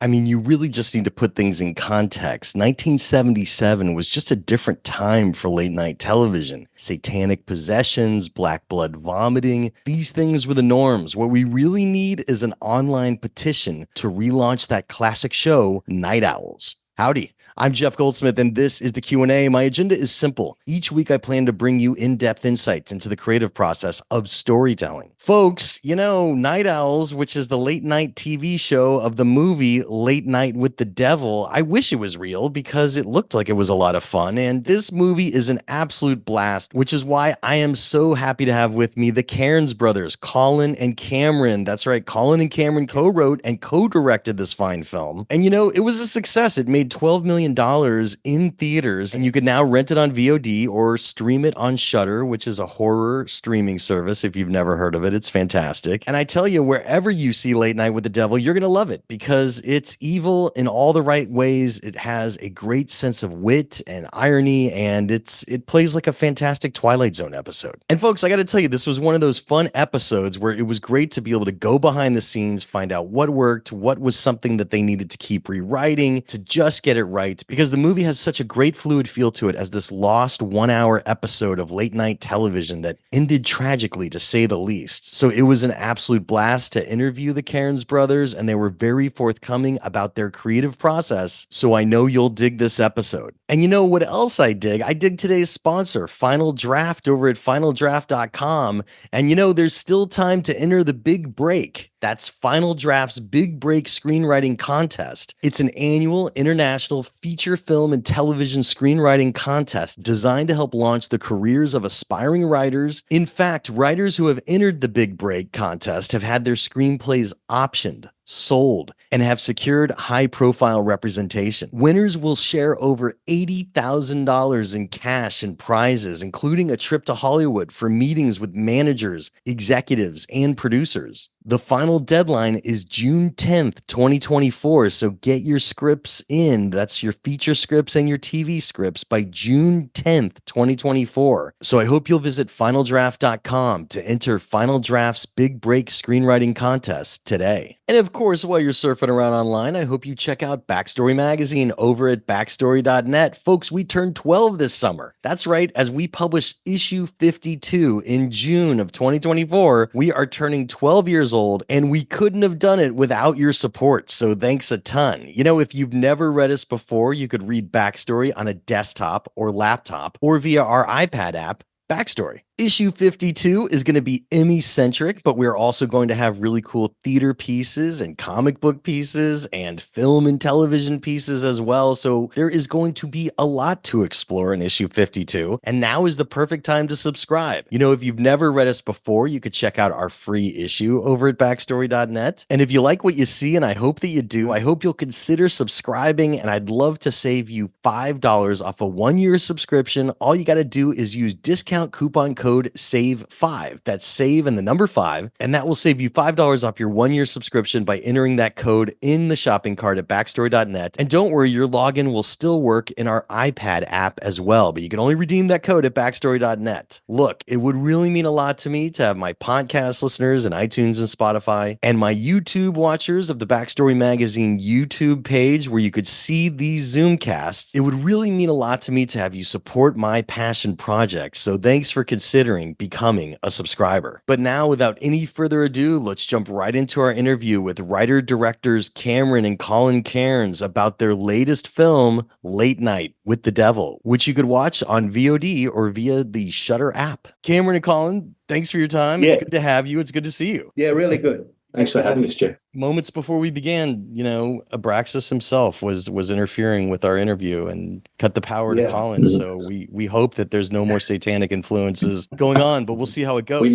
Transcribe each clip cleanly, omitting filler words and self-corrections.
I mean, you really just need to put things in context. 1977 was just a different time for late night television. Satanic possessions, black blood vomiting, these things were the norms. What we really need is an online petition to relaunch that classic show, Night Owls. Howdy. I'm Jeff Goldsmith, and this is the Q&A. My agenda is simple. Each week, I plan to bring you in-depth insights into the creative process of storytelling. Folks, Night Owls, which is the late-night TV show of the movie Late Night with the Devil, I wish it was real because it looked like it was a lot of fun, and this movie is an absolute blast, which is why I am so happy to have with me the Cairnes brothers, Colin and Cameron. That's right, Colin and Cameron co-wrote and co-directed this fine film. And it was a success. It made $12 million in theaters, and you can now rent it on VOD or stream it on Shudder, which is a horror streaming service. If you've never heard of it, it's fantastic. And I tell you, wherever you see Late Night with the Devil, you're going to love it because it's evil in all the right ways. It has a great sense of wit and irony, and it plays like a fantastic Twilight Zone episode. And folks, I got to tell you, this was one of those fun episodes where it was great to be able to go behind the scenes, find out what worked, what was something that they needed to keep rewriting to just get it right, because the movie has such a great fluid feel to it as this lost 1 hour episode of late night television that ended tragically, to say the least. So it was an absolute blast to interview the Cairnes brothers, and they were very forthcoming about their creative process. So I know you'll dig this episode. And you know what else I dig? I dig today's sponsor, Final Draft, over at finaldraft.com. And there's still time to enter the big break. That's Final Draft's Big Break Screenwriting Contest. It's an annual international feature film and television screenwriting contest designed to help launch the careers of aspiring writers. In fact, writers who have entered the Big Break contest have had their screenplays optioned, sold, and have secured high-profile representation. Winners will share over $80,000 in cash and prizes, including a trip to Hollywood for meetings with managers, executives, and producers. The final deadline is June 10th, 2024, so get your scripts in. That's your feature scripts and your TV scripts by June 10th, 2024. So I hope you'll visit finaldraft.com to enter Final Draft's Big Break Screenwriting Contest today. And of course, while you're surfing around online, I hope you check out Backstory Magazine over at backstory.net. Folks, we turned 12 this summer. That's right, as we publish issue 52 in June of 2024, we are turning 12 years old, and we couldn't have done it without your support. So thanks a ton. If you've never read us before, you could read Backstory on a desktop or laptop or via our iPad app, Backstory. Issue 52 is going to be Emmy-centric, but we're also going to have really cool theater pieces and comic book pieces and film and television pieces as well. So there is going to be a lot to explore in issue 52, and now is the perfect time to subscribe. If you've never read us before, you could check out our free issue over at backstory.net. And if you like what you see, and I hope that you do, I hope you'll consider subscribing, and I'd love to save you $5 off a 1-year subscription. All you got to do is use discount coupon code SAVE5. That's SAVE and the number 5, and that will save you $5 off your 1-year subscription by entering that code in the shopping cart at backstory.net. And don't worry, your login will still work in our iPad app as well, but you can only redeem that code at backstory.net. Look, it would really mean a lot to me to have my podcast listeners in iTunes and Spotify, and my YouTube watchers of the Backstory Magazine YouTube page where you could see these Zoomcasts. It would really mean a lot to me to have you support my passion project, so thanks for considering becoming a subscriber. But now, without any further ado, let's jump right into our interview with writer-directors Cameron and Colin Cairnes about their latest film, Late Night with the Devil, which you could watch on VOD or via the Shudder app. Cameron and Colin, thanks for your time. Yeah. It's good to have you. It's good to see you. Yeah, really good. Thanks for having us, Jeff. Moments before we began, Abraxas himself was interfering with our interview and cut the power to Colin. So we hope that there's no more satanic influences going on, but we'll see how it goes.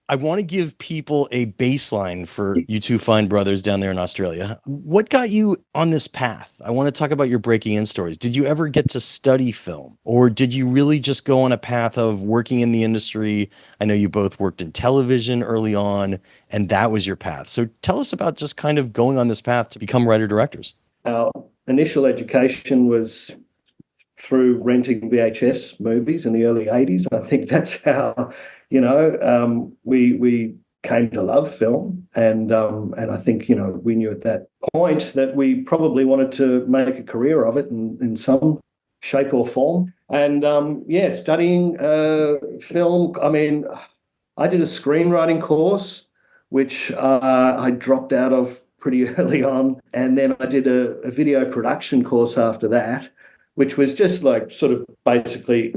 I want to give people a baseline for you two fine brothers down there in Australia. What got you on this path? I want to talk about your breaking in stories. Did you ever get to study film, or did you really just go on a path of working in the industry? I know you both worked in television early on, and that was your path. So tell us about just kind of going on this path to become writer-directors. Our initial education was through renting VHS movies in the early 80s. I think that's how, we came to love film, and I think, we knew at that point that we probably wanted to make a career of it in some shape or form. And studying film. I mean, I did a screenwriting course, which I dropped out of pretty early on, and then I did a video production course after that, which was just like sort of basically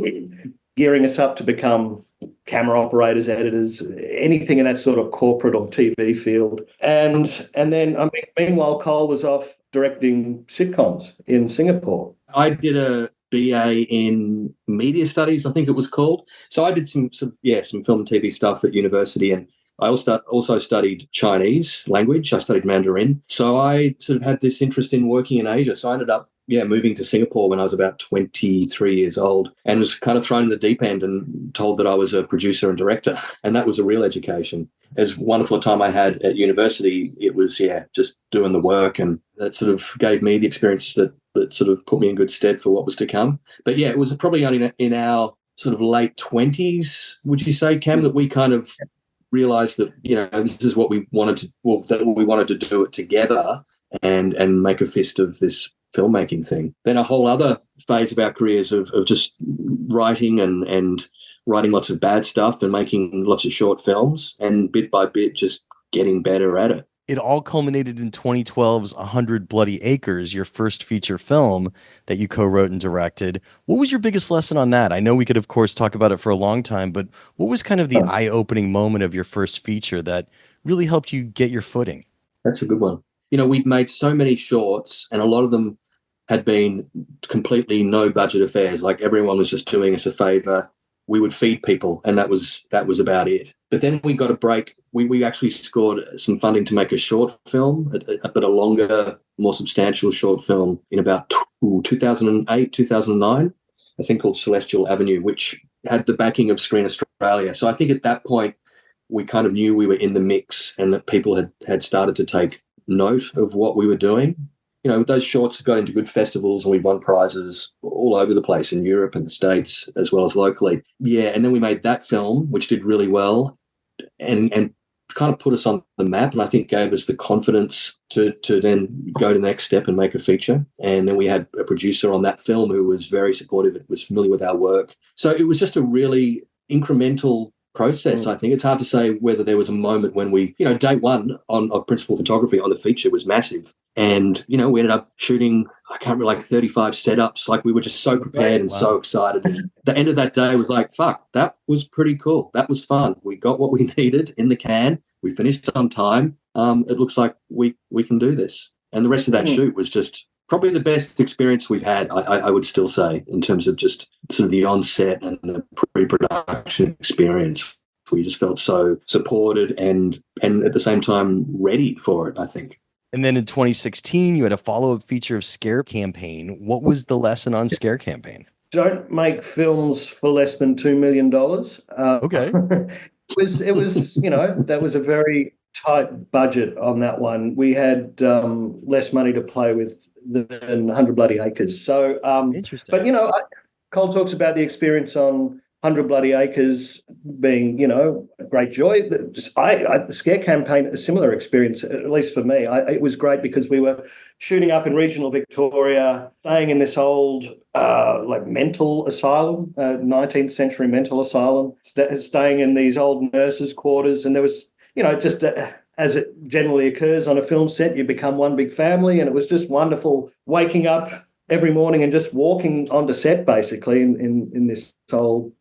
gearing us up to become camera operators, editors, anything in that sort of corporate or TV field. And then, meanwhile, Cole was off directing sitcoms in Singapore. I did a BA in media studies, I think it was called. So I did some film and TV stuff at university, and I also studied Chinese language. I studied Mandarin. So I sort of had this interest in working in Asia. So I ended up moving to Singapore when I was about 23 years old, and was kind of thrown in the deep end and told that I was a producer and director. And that was a real education. As wonderful a time I had at university, it was, just doing the work, and that sort of gave me the experience that sort of put me in good stead for what was to come. But it was probably only in our sort of late 20s, would you say, Cam, that we kind of realized that, this is what we wanted to do it together and make a fist of this filmmaking thing. Then a whole other phase of our careers of just writing and writing lots of bad stuff and making lots of short films, and bit by bit just getting better at it. It all culminated in 2012's 100 Bloody Acres, your first feature film that you co-wrote and directed. What was your biggest lesson on that? I know we could, of course, talk about it for a long time, but what was kind of the eye-opening moment of your first feature that really helped you get your footing? That's a good one. We'd made so many shorts, and a lot of them had been completely no-budget affairs. Like, everyone was just doing us a favor. We would feed people, and that was about it. But then we got a break. We actually scored some funding to make a short film, but a longer, more substantial short film in about 2008, 2009, a thing called Celestial Avenue, which had the backing of Screen Australia. So I think at that point we kind of knew we were in the mix, and that people had started to take note of what we were doing. Those shorts got into good festivals, and we won prizes all over the place in Europe and the States as well as locally. And then we made that film, which did really well and kind of put us on the map, and I think gave us the confidence to then go to the next step and make a feature. And then we had a producer on that film who was very supportive, was familiar with our work. So it was just a really incremental process. I think it's hard to say whether there was a moment when we, day one of principal photography on the feature was massive. And, we ended up shooting, I can't remember, like 35 setups. Like, we were just so prepared and so excited. And the end of that day was like, fuck, that was pretty cool. That was fun. We got what we needed in the can. We finished on time. It looks like we can do this. And the rest of that shoot was just probably the best experience we've had, I would still say, in terms of just sort of the onset and the pre-production experience. We just felt so supported and at the same time ready for it, I think. And then in 2016, you had a follow-up feature of Scare Campaign. What was the lesson on Scare Campaign? Don't make films for less than $2 million. Okay. It was that was a very tight budget on that one. We had less money to play with than 100 Bloody Acres. So, interesting. But, Cole talks about the experience on 100 Bloody Acres being, a great joy. The Scare Campaign, a similar experience, at least for me. It was great because we were shooting up in regional Victoria, staying in this old mental asylum, 19th century mental asylum, staying in these old nurses' quarters. And there was, just as it generally occurs on a film set, you become one big family. And it was just wonderful waking up every morning and just walking onto set, basically, in this old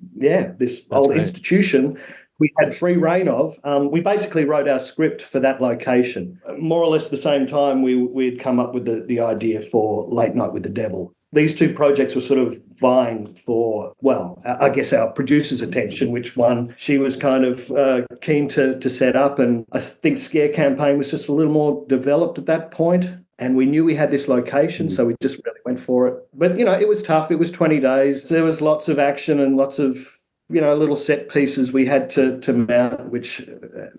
institution we had free reign of. We basically wrote our script for that location. More or less the same time we'd come up with the idea for Late Night with the Devil. These two projects were sort of vying for, I guess, our producer's attention, which one she was kind of keen to set up. And I think Scare Campaign was just a little more developed at that point. And we knew we had this location, so we just really went for it. But, it was tough. It was 20 days. There was lots of action and lots of, little set pieces we had to mount, which,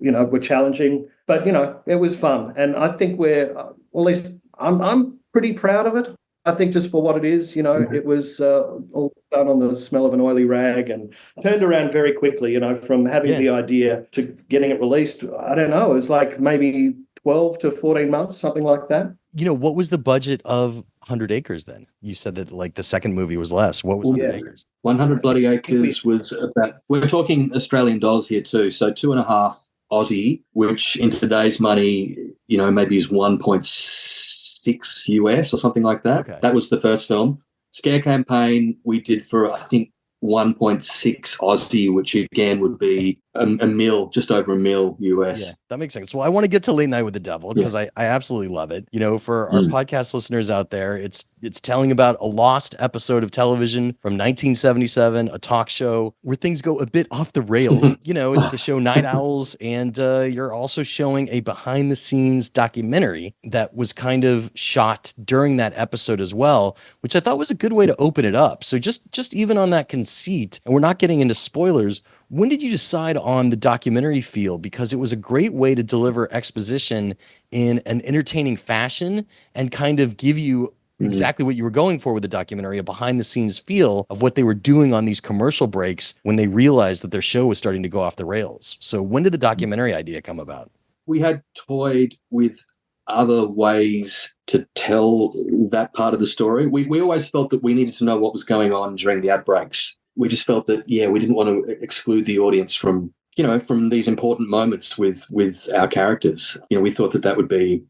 were challenging. But, it was fun. And I think at least I'm pretty proud of it. I think just for what it is, it was all done on the smell of an oily rag and turned around very quickly, from having the idea to getting it released. I don't know, it was like maybe 12 to 14 months, something like that. What was the budget of 100 Acres then? You said that like the second movie was less. What was 100 Acres? 100 Bloody Acres was about, we're talking Australian dollars here too, so 2.5 Aussie, which in today's money, maybe is 1.6 US or something like that. Okay. That was the first film. Scare Campaign we did for, I think, 1.6 Aussie, which again would be a mil, just over $1 million US. Yeah, that makes sense. Well, I want to get to Late Night with the Devil because I absolutely love it. For our podcast listeners out there, it's telling about a lost episode of television from 1977, a talk show where things go a bit off the rails. It's the show Night Owls, and you're also showing a behind the scenes documentary that was kind of shot during that episode as well, which I thought was a good way to open it up. So just even on that conceit, and we're not getting into spoilers, when did you decide on the documentary feel? Because it was a great way to deliver exposition in an entertaining fashion and kind of give you exactly what you were going for with the documentary, a behind the scenes feel of what they were doing on these commercial breaks when they realized that their show was starting to go off the rails. So when did the documentary idea come about? We had toyed with other ways to tell that part of the story. We always felt that we needed to know what was going on during the ad breaks. We just felt that, we didn't want to exclude the audience from these important moments with our characters. We thought that would be,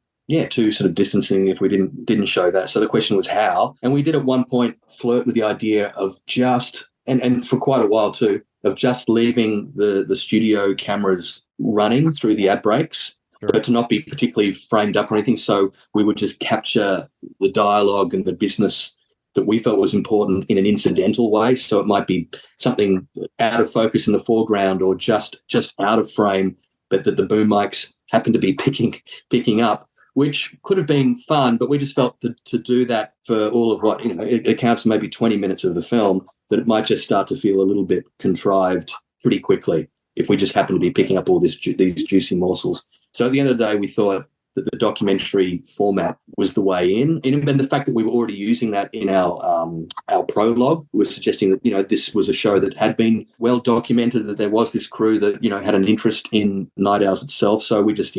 too sort of distancing if we didn't show that. So the question was how. And we did at one point flirt with the idea of just, and for quite a while too, of just leaving the studio cameras running through the ad breaks, but to not be particularly framed up or anything. So we would just capture the dialogue and the business that we felt was important in an incidental way. So it might be something out of focus in the foreground or just out of frame, but that the boom mics happened to be picking up, which could have been fun, but we just felt that to do that for all of what, it accounts for maybe 20 minutes of the film, that it might just start to feel a little bit contrived pretty quickly if we just happen to be picking up all these juicy morsels. So at the end of the day, we thought that the documentary format was the way in. And the fact that we were already using that in our prologue was suggesting that, this was a show that had been well documented, that there was this crew that, had an interest in Night Owls itself. So we just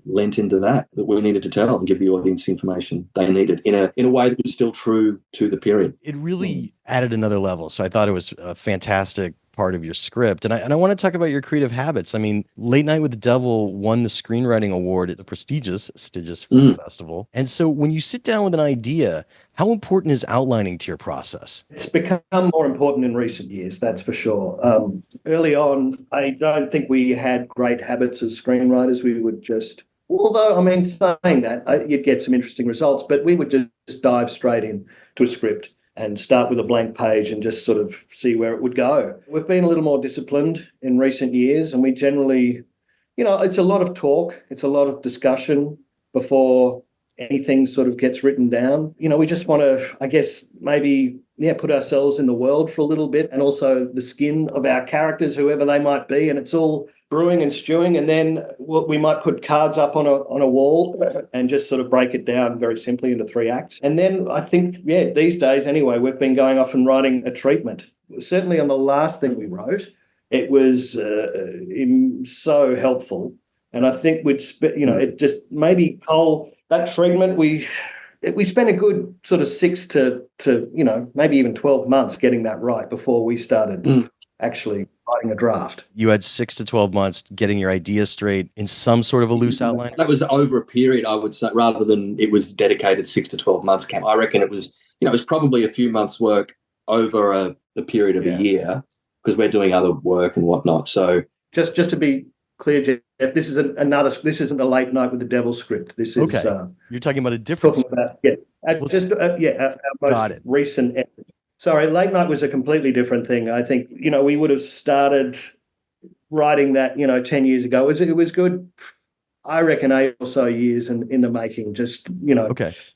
lent into that we needed to tell and give the audience the information they needed in a way that was still true to the period. It really added another level. So I thought it was a fantastic part of your script. And I want to talk about your creative habits. I mean, Late Night with the Devil won the screenwriting award at the prestigious Film Festival. And so when you sit down with an idea, how important is outlining to your process? It's become more important in recent years, that's for sure. Early on, I don't think we had great habits as screenwriters. We would just, although, saying that, you'd get some interesting results, but we would just dive straight in to a script and start with a blank page and just sort of see where it would go. We've been a little more disciplined in recent years, and we generally, it's a lot of talk, it's a lot of discussion before anything sort of gets written down. We just want to, I guess, maybe, put ourselves in the world for a little bit, and also the skin of our characters, whoever they might be, and it's all brewing and stewing, and then we might put cards up on a wall and just sort of break it down very simply into 3 acts. And then I think, these days anyway, we've been going off and writing a treatment. Certainly on the last thing we wrote, it was so helpful. And I think it just maybe, Cole, that treatment, we spent a good sort of 6 to maybe even 12 months getting that right before we started actually writing a draft. You had 6 to 12 months getting your idea straight in some sort of a loose outline? That was over a period, I would say, rather than it was dedicated 6 to 12 months, Cam. I reckon it was, it was probably a few months' work over a period of a year, because we're doing other work and whatnot. So just to be clear, Jeff, this isn't a Late Night with the Devil script. This is okay. You're talking about a different script. Our most recent effort. Sorry, Late Night was a completely different thing. I think, we would have started writing that, 10 years ago. It was good, I reckon, 8 or so years in the making, just,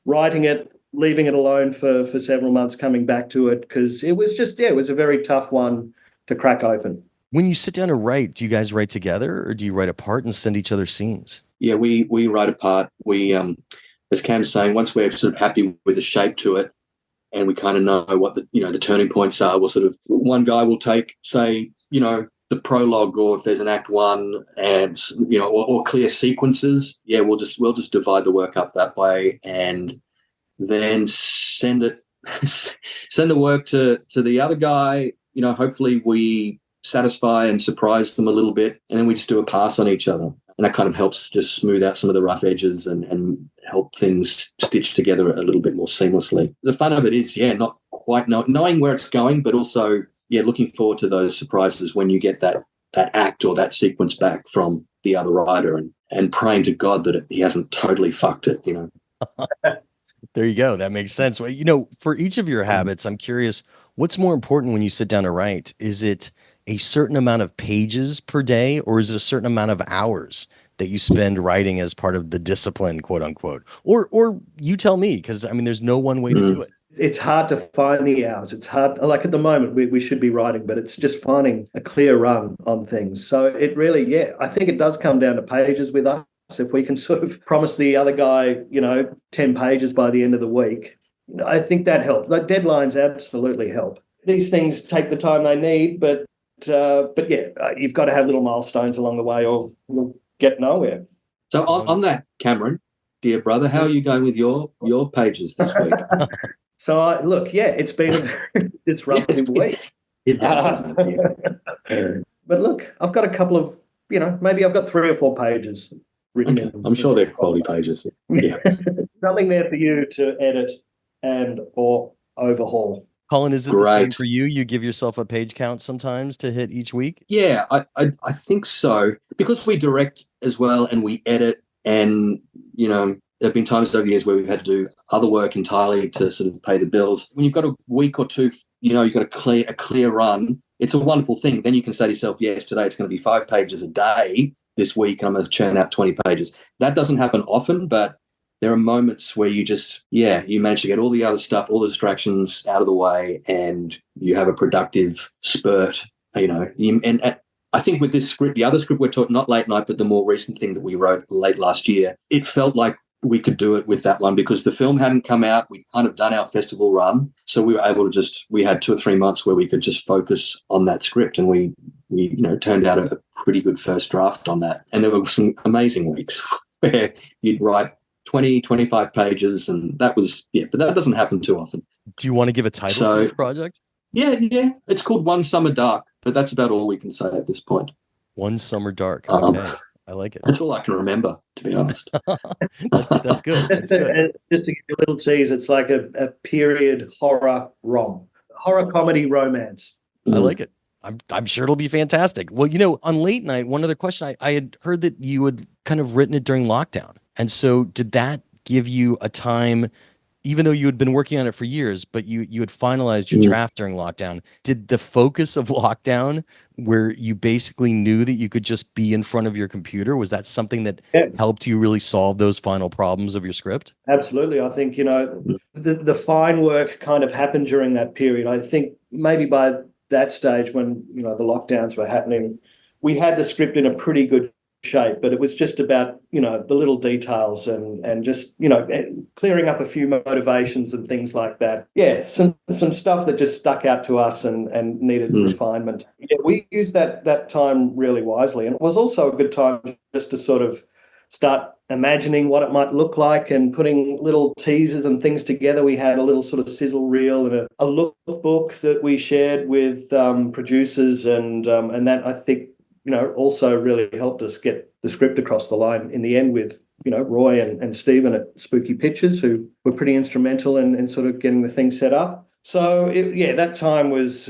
writing it, leaving it alone for several months, coming back to it, because it was just, it was a very tough one to crack open. When you sit down to write, do you guys write together or do you write apart and send each other scenes? Yeah, we write apart. as Cam's saying, once we're sort of happy with the shape to it, and we kind of know what the turning points are, we'll sort of, one guy will take, say, the prologue, or if there's an act one, and or clear sequences, we'll just divide the work up that way, and then send the work to the other guy. Hopefully we satisfy and surprise them a little bit, and then we just do a pass on each other, and that kind of helps just smooth out some of the rough edges and help things stitch together a little bit more seamlessly. The fun of it is, not quite knowing where it's going, but also, looking forward to those surprises when you get that act or that sequence back from the other writer, and praying to God that he hasn't totally fucked it, There you go. That makes sense. Well, for each of your habits, I'm curious, what's more important when you sit down to write? Is it a certain amount of pages per day, or is it a certain amount of hours that you spend writing as part of the discipline, quote unquote? Or you tell me, because there's no one way to do it. It's hard to find the hours. It's hard. Like at the moment, we should be writing, but it's just finding a clear run on things. So it really, I think it does come down to pages with us. If we can sort of promise the other guy, 10 pages by the end of the week, I think that helps. Like deadlines absolutely help. These things take the time they need, but you've got to have little milestones along the way, or you'll get nowhere. So on that, Cameron, dear brother, how are you going with your pages this week? So it's been a very disruptive week. It has, hasn't it? But look, I've got a couple of, maybe I've got 3 or 4 pages written in. I'm sure they're quality pages. Yeah. Something there for you to edit and or overhaul. Colin, is it the same for you? You give yourself a page count sometimes to hit each week? Yeah, I think so. Because we direct as well and we edit, and, there have been times over the years where we've had to do other work entirely to sort of pay the bills. When you've got a week or two, you've got a clear run, it's a wonderful thing. Then you can say to yourself, yes, today it's going to be 5 pages a day this week, and I'm going to churn out 20 pages. That doesn't happen often, but there are moments where you just, you manage to get all the other stuff, all the distractions out of the way, and you have a productive spurt, and I think with this script, the other script we're talking, not Late Night, but the more recent thing that we wrote late last year, it felt like we could do it with that one because the film hadn't come out. We'd kind of done our festival run. So we were able to we had 2 or 3 months where we could just focus on that script, and we turned out a pretty good first draft on that. And there were some amazing weeks where you'd write 20, 25 pages, and that was, but that doesn't happen too often. Do you want to give a title to this project? Yeah. It's called One Summer Dark, but that's about all we can say at this point. One Summer Dark. Okay. I like it. That's all I can remember, to be honest. That's good. That's good. Just to give you a little tease, it's like a period horror comedy romance. I like it. I'm sure it'll be fantastic. Well, on Late Night, one other question, I had heard that you had kind of written it during lockdown. And so did that give you a time, even though you had been working on it for years, but you had finalized your draft during lockdown, did the focus of lockdown, where you basically knew that you could just be in front of your computer, was that something that helped you really solve those final problems of your script? Absolutely. I think, the fine work kind of happened during that period. I think maybe by that stage when, the lockdowns were happening, we had the script in a pretty good shape, but it was just about, the little details and just, clearing up a few motivations and things like that. Yeah, some stuff that just stuck out to us and needed refinement. Yeah, we used that time really wisely. And it was also a good time just to sort of start imagining what it might look like and putting little teasers and things together. We had a little sort of sizzle reel and a lookbook that we shared with producers, and that, I think, also really helped us get the script across the line in the end with, Roy and Stephen at Spooky Pictures, who were pretty instrumental in sort of getting the thing set up. So that time was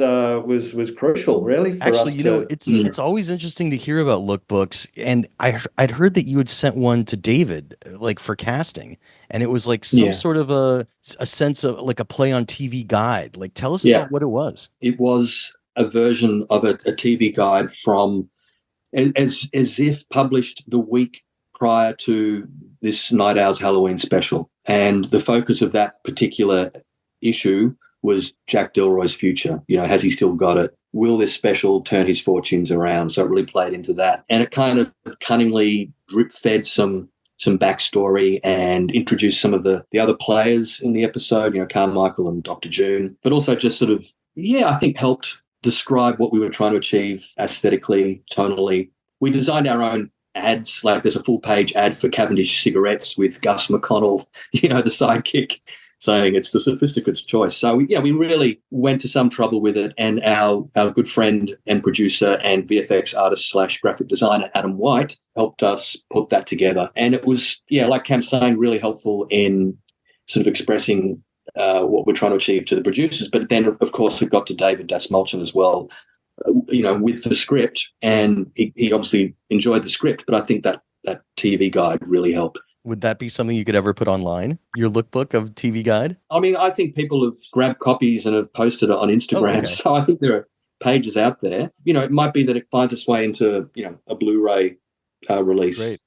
crucial, really. For Actually, us it's always interesting to hear about lookbooks, and I'd heard that you had sent one to David, like for casting, and it was like some sort of a sense of like a play on TV guide. Like, tell us about what it was. It was a version of a TV guide from as if published the week prior to this Night Owls Halloween special, and the focus of that particular issue was Jack Delroy's future. Has he still got it? Will this special turn his fortunes around? So it really played into that. And it kind of cunningly drip-fed some some backstory and introduce some of the other players in the episode, Carmichael and Dr. June, but also just sort of, I think helped describe what we were trying to achieve aesthetically, tonally. We designed our own ads, like there's a full page ad for Cavendish cigarettes with Gus McConnell, the sidekick, saying it's the sophisticate's choice. So we really went to some trouble with it, and our good friend and producer and VFX artist / graphic designer Adam White helped us put that together. And it was, like Cam's saying, really helpful in sort of expressing what we're trying to achieve to the producers. But then, of course, it got to David Dasmalchian as well, with the script, and he obviously enjoyed the script, but I think that TV guide really helped. Would that be something you could ever put online, your lookbook of TV guide? I mean, I think people have grabbed copies and have posted it on Instagram. Okay. So I think there are pages out there. It might be that it finds its way into, a Blu-ray release later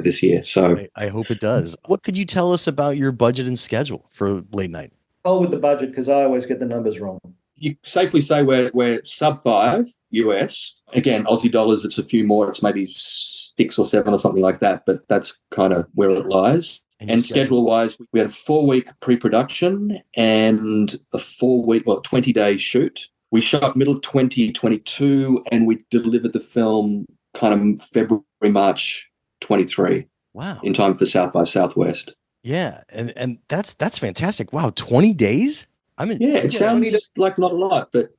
this year. So I hope it does. What could you tell us about your budget and schedule for late night? With the budget, because I always get the numbers wrong. You safely say we're sub 5 US. Again, Aussie dollars, it's a few more. It's maybe 6 or 7 or something like that, but that's kind of where it lies. And schedule-wise, we had a 4-week pre-production and a 20-day shoot. We shot middle of 2022, and we delivered the film kind of February, March 23. Wow. In time for South by Southwest. Yeah, and that's fantastic. Wow, 20 days? It sounds like not a lot, but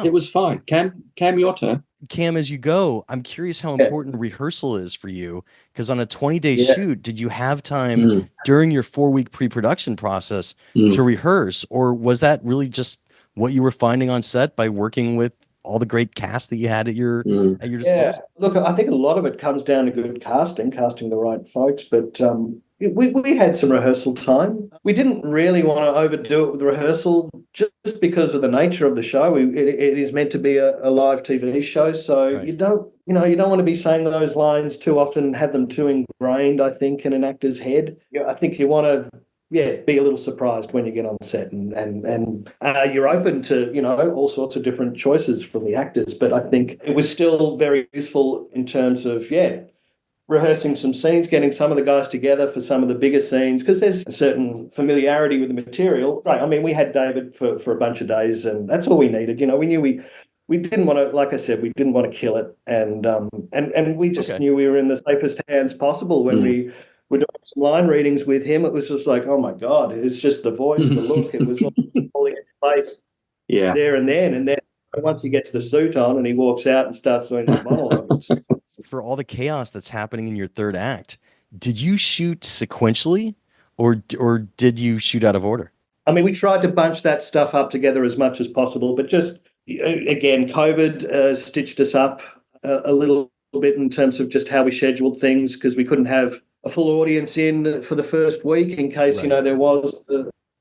It was fine. Cam, your turn. Cam, as you go, I'm curious how important rehearsal is for you, because on a 20-day shoot, did you have time during your 4-week pre-production process to rehearse, or was that really just what you were finding on set by working with all the great cast that you had at your disposal? Yeah, look, I think a lot of it comes down to good casting the right folks, but we had some rehearsal time. We didn't really want to overdo it with rehearsal just because of the nature of the show. It is meant to be a live TV show, so you don't want to be saying those lines too often and have them too ingrained, I think, in an actor's head. I think you want to be a little surprised when you get on set, and you're open to all sorts of different choices from the actors. But I think it was still very useful in terms of rehearsing some scenes, getting some of the guys together for some of the bigger scenes, because there's a certain familiarity with the material. Right. I mean, we had David for a bunch of days, and that's all we needed. We knew we didn't want to, like I said, we didn't want to kill it, and we just knew we were in the safest hands possible when we were doing some line readings with him. It was just like, oh my God, it's just the voice, the look, it was all falling into place there and then. And then once he gets the suit on and he walks out and starts doing the monologue. For all the chaos that's happening in your third act, did you shoot sequentially or did you shoot out of order? I mean, we tried to bunch that stuff up together as much as possible, but just, again, COVID stitched us up a little bit in terms of just how we scheduled things, because we couldn't have a full audience in for the first week in case, there was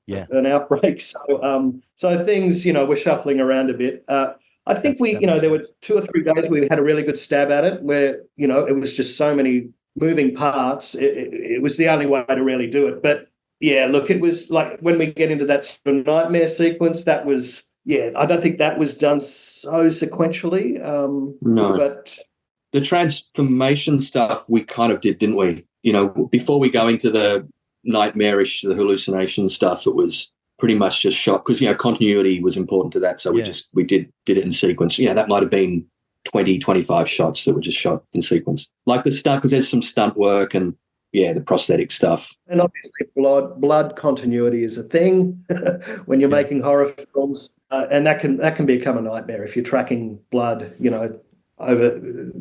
an outbreak. So things, we're shuffling around a bit. I think there were 2 or 3 days we had a really good stab at it where, it was just so many moving parts. It was the only way to really do it. But yeah, look, it was like when we get into that sort of nightmare sequence, that was, I don't think that was done so sequentially. No. But the transformation stuff we kind of did, didn't we? Before we go into the nightmarish, the hallucination stuff, it was pretty much just shot because, continuity was important to that. So we did it in sequence. That might have been 20, 25 shots that were just shot in sequence. Like the stunt, because there's some stunt work and, the prosthetic stuff. And obviously blood continuity is a thing when you're making horror films. And that can become a nightmare if you're tracking blood, over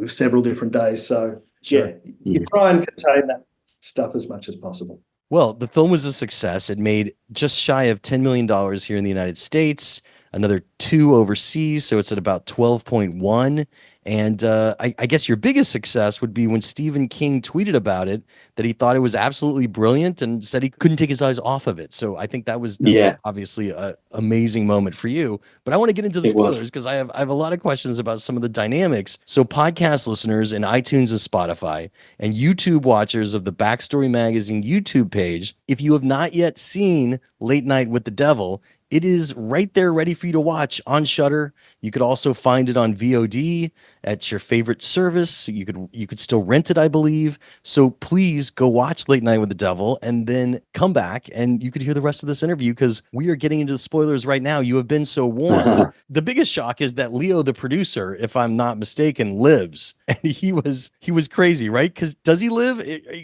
several different days. So, you try and contain that stuff as much as possible. Well, the film was a success. It made just shy of $10 million here in the United States, another 2 overseas, so it's at about 12.1. And I guess your biggest success would be when Stephen King tweeted about it, that he thought it was absolutely brilliant and said he couldn't take his eyes off of it. So I think that was obviously an amazing moment for you. But I want to get into the spoilers because I have a lot of questions about some of the dynamics. So podcast listeners in iTunes and Spotify and YouTube watchers of the Backstory Magazine YouTube page, if you have not yet seen Late Night with the Devil, it is right there ready for you to watch on Shudder. You could also find it on VOD at your favorite service. You could still rent it, I believe. So please go watch Late Night with the Devil and then come back and you could hear the rest of this interview because we are getting into the spoilers right now. You have been so warned. The biggest shock is that Leo, the producer, if I'm not mistaken, lives, and he was crazy, right? Because does he live?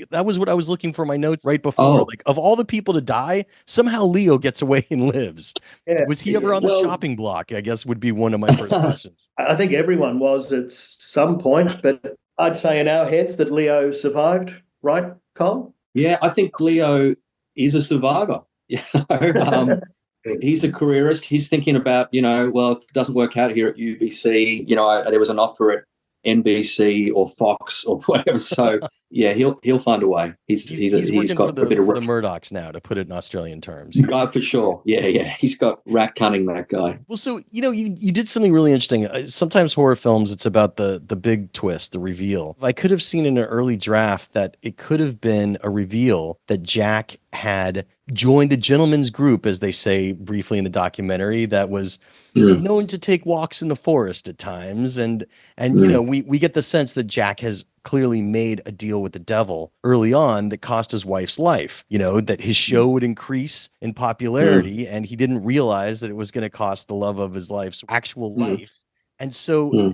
That was what I was looking for my notes right before. Like, of all the people to die, somehow Leo gets away and lives. Yeah. Was he ever on the chopping block? I guess would be one of my first questions. I think everyone was at some point, but I'd say in our heads that Leo survived, right, Cole? Yeah, I think Leo is a survivor. He's a careerist. He's thinking about, well, if it doesn't work out here at UBC, there was an offer at NBC or Fox or whatever. So yeah, he'll find a way. He's working got for a bit of the Murdochs now, to put it in Australian terms. For sure. Yeah. He's got rat cunning, that guy. Well, so you did something really interesting. Sometimes horror films, it's about the big twist, the reveal. I could have seen in an early draft that it could have been a reveal that Jack had joined a gentleman's group, as they say briefly in the documentary, that was known to take walks in the forest at times. And we get the sense that Jack has clearly made a deal with the devil early on that cost his wife's life, that his show would increase in popularity and he didn't realize that it was going to cost the love of his life's actual life. And so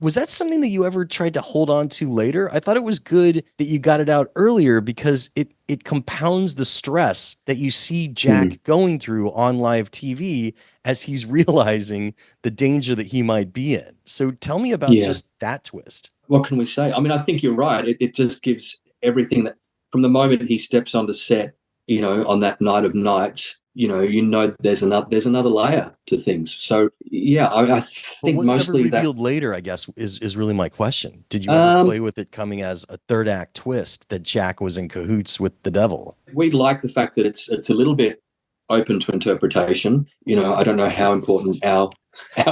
was that something that you ever tried to hold on to later? I thought it was good that you got it out earlier because it compounds the stress that you see Jack going through on live TV as he's realizing the danger that he might be in. So tell me about just that twist. What can we say? I mean, I think you're right. It just gives everything that from the moment he steps onto set, on that night of nights, there's another layer to things. So yeah, I think mostly that revealed later, I guess, is really my question. Did you ever play with it coming as a third act twist that Jack was in cahoots with the devil? We like the fact that it's a little bit open to interpretation. I don't know how important our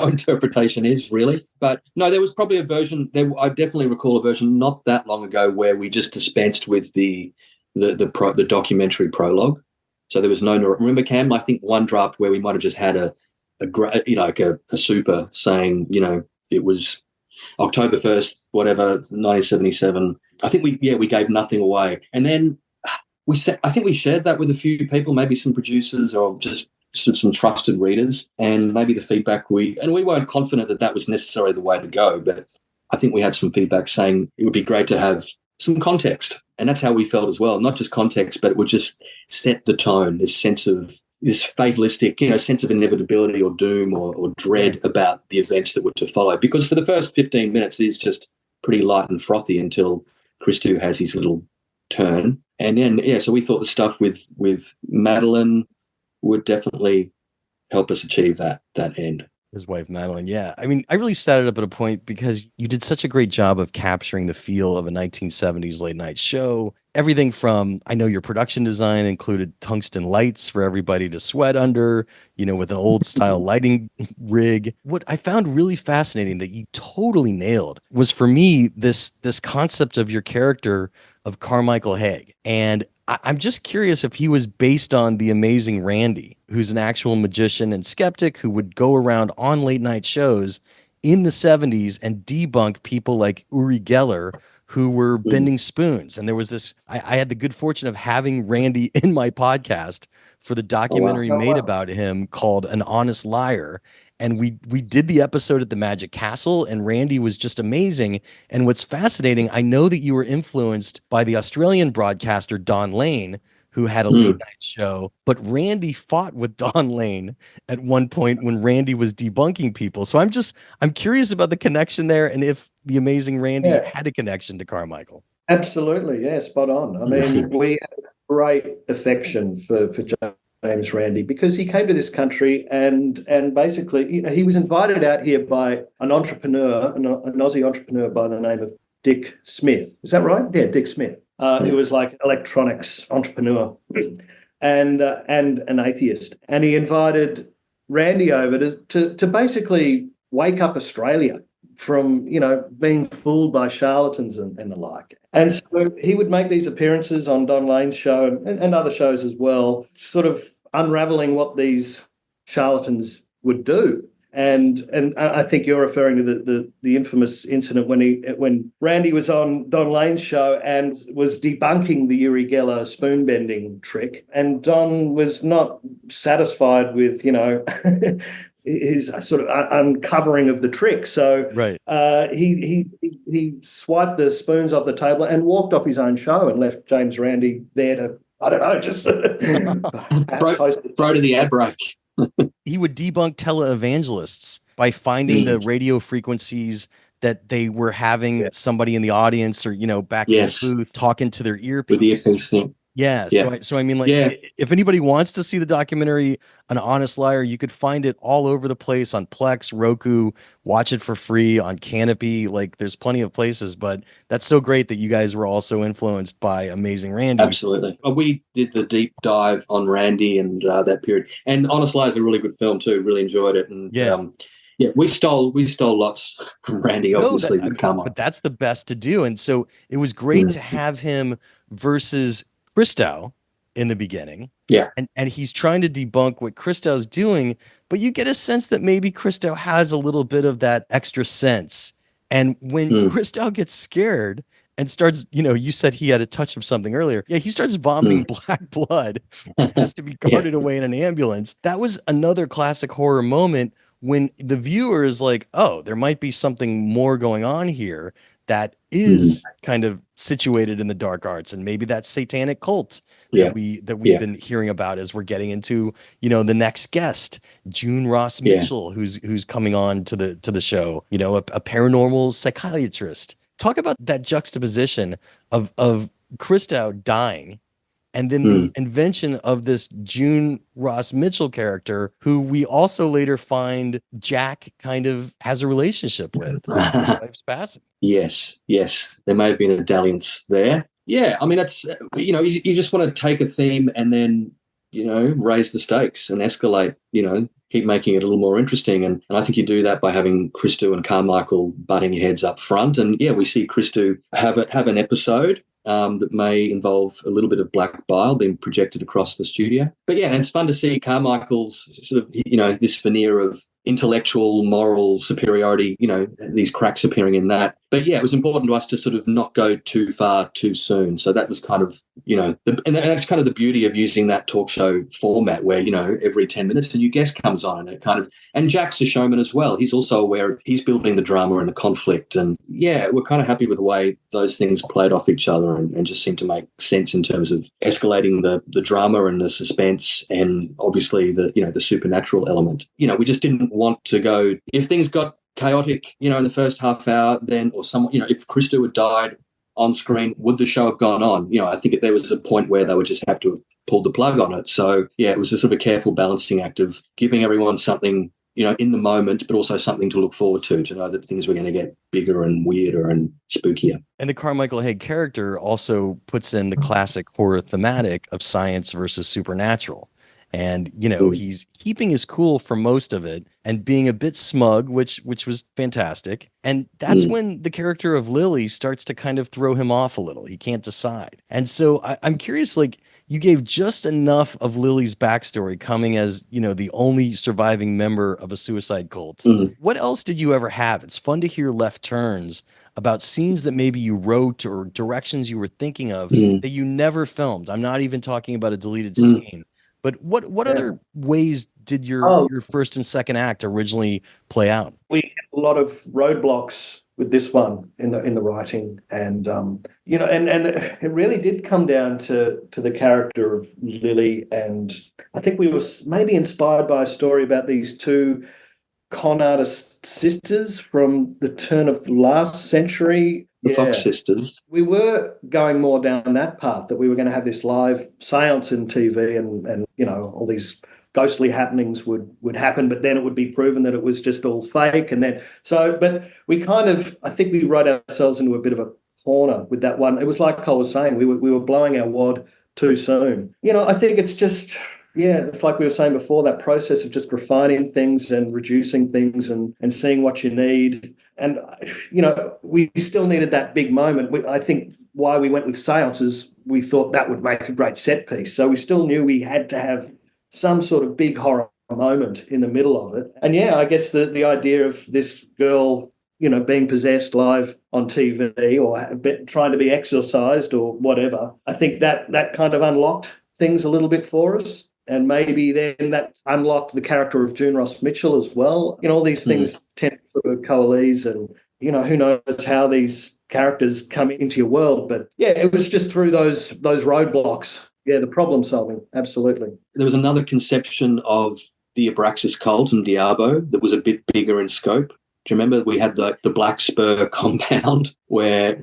interpretation is really, but no, there was probably a version. I definitely recall a version not that long ago where we just dispensed with the documentary prologue. So there was no. Remember, Cam? I think one draft where we might have just had a super saying, it was October 1st, whatever, 1977. I think we gave nothing away, and then I think we shared that with a few people, maybe some producers or just some trusted readers, and maybe the feedback we weren't confident that was necessarily the way to go, but I think we had some feedback saying it would be great to have some context. And that's how we felt as well. Not just context, but it would just set the tone, this sense of this fatalistic, sense of inevitability or doom or dread about the events that were to follow. Because for the first 15 minutes, it is just pretty light and frothy until Christou has his little turn. And then, so we thought the stuff with Madeline would definitely help us achieve that end. His wife, Madeline. Yeah. I mean, I really set it up at a point because you did such a great job of capturing the feel of a 1970s late night show. Everything from, I know your production design included tungsten lights for everybody to sweat under, with an old style lighting rig. What I found really fascinating that you totally nailed was, for me, this concept of your character of Carmichael Haig. And I'm just curious if he was based on the amazing Randy, who's an actual magician and skeptic who would go around on late night shows in the 70s and debunk people like Uri Geller who were bending spoons. And there was this, I had the good fortune of having Randy in my podcast for the documentary made about him called An Honest Liar. And we did the episode at the Magic Castle, and Randy was just amazing. And what's fascinating, I know that you were influenced by the Australian broadcaster Don Lane, who had a late night show, but Randy fought with Don Lane at one point when Randy was debunking people. So I'm curious about the connection there, and if the amazing Randy had a connection to Carmichael. Absolutely, yeah, spot on. I mean, we have great affection for James Randi because he came to this country and basically he was invited out here by an entrepreneur, an Aussie entrepreneur by the name of Dick Smith. Is that right? Yeah, Dick Smith. He was like electronics entrepreneur and an atheist. And he invited Randy over to basically wake up Australia from, being fooled by charlatans and the like. And so he would make these appearances on Don Lane's show and other shows as well, sort of unraveling what these charlatans would do. And I think you're referring to the infamous incident when Randy was on Don Lane's show and was debunking the Uri Geller spoon bending trick, and Don was not satisfied with his sort of uncovering of the trick. So Right. he swiped the spoons off the table and walked off his own show and left James Randi there to, I don't know, just throw to the ad break. He would debunk televangelists by finding the radio frequencies that they were having somebody in the audience or, back in the booth talking to their earpiece. With the earpiece, Yeah. So I mean, if anybody wants to see the documentary An Honest Liar, you could find it all over the place on Plex, Roku, watch it for free on Canopy. Like, there's plenty of places, but that's so great that you guys were also influenced by Amazing Randy. Absolutely. We did the deep dive on Randy and that period. And Honest Liar is a really good film too. Really enjoyed it. And we stole lots from Randy, obviously, with Carmichael. But that's the best to do. And so it was great to have him versus Christo in the beginning. Yeah. And he's trying to debunk what Christo's doing, but you get a sense that maybe Christo has a little bit of that extra sense. And when Christo gets scared and starts, you said he had a touch of something earlier. Yeah, he starts vomiting black blood and has to be carted away in an ambulance. That was another classic horror moment when the viewer is like, oh, there might be something more going on here that is kind of situated in the dark arts, and maybe that satanic cult that we've been hearing about as we're getting into, the next guest, June Ross Mitchell, who's coming on to the show, a paranormal psychiatrist. Talk about that juxtaposition of Christo dying and then the invention of this June Ross Mitchell character, who we also later find Jack kind of has a relationship with. His wife's passing. Yes. There may have been a dalliance there. Yeah, I mean, that's, you just want to take a theme and then, raise the stakes and escalate, keep making it a little more interesting. And I think you do that by having Christo and Carmichael butting heads up front. And we see Christo have an episode that may involve a little bit of black bile being projected across the studio. But and it's fun to see Carmichael's sort of, this veneer of intellectual, moral superiority, these cracks appearing in that. But it was important to us to sort of not go too far too soon. So that was kind of, and that's kind of the beauty of using that talk show format where, every 10 minutes a new guest comes on and it kind of, and Jack's a showman as well. He's also aware of, he's building the drama and the conflict. And we're kind of happy with the way those things played off each other and just seemed to make sense in terms of escalating the drama and the suspense and obviously the supernatural element. We just didn't want to go, if things got chaotic, in the first half hour, then, or someone, if Christo had died on screen, would the show have gone on? I think there was a point where they would just have to have pulled the plug on it. So, it was a sort of a careful balancing act of giving everyone something, in the moment, but also something to look forward to know that things were going to get bigger and weirder and spookier. And the Carmichael Haig character also puts in the classic horror thematic of science versus supernatural. And, he's keeping his cool for most of it and being a bit smug, which was fantastic. And that's when the character of Lily starts to kind of throw him off a little. He can't decide. And so I'm curious, you gave just enough of Lily's backstory coming as, the only surviving member of a suicide cult. What else did you ever have? It's fun to hear left turns about scenes that maybe you wrote or directions you were thinking of that you never filmed. I'm not even talking about a deleted scene. But what other ways did your first and second act originally play out? We had a lot of roadblocks with this one in the writing, and and it really did come down to the character of Lily, and I think we were maybe inspired by a story about these two con artist sisters from the turn of the last century. The Fox sisters. We were going more down that path, that we were going to have this live seance in TV and all these ghostly happenings would happen, but then it would be proven that it was just all fake. And then, but we kind of, I think we wrote ourselves into a bit of a corner with that one. It was like Cole was saying, we were blowing our wad too soon. I think it's just, it's like we were saying before, that process of just refining things and reducing things and seeing what you need. And, we still needed that big moment. I think why we went with seances, we thought that would make a great set piece. So we still knew we had to have some sort of big horror moment in the middle of it. And yeah, I guess the idea of this girl, being possessed live on TV or trying to be exorcised or whatever, I think that kind of unlocked things a little bit for us. And maybe then that unlocked the character of June Ross Mitchell as well. All these things tend to sort of coalesce, and, who knows how these characters come into your world. But yeah, it was just through those roadblocks. Yeah, the problem solving. Absolutely. There was another conception of the Abraxas cult and Diabo that was a bit bigger in scope. Do you remember we had the Black Spur compound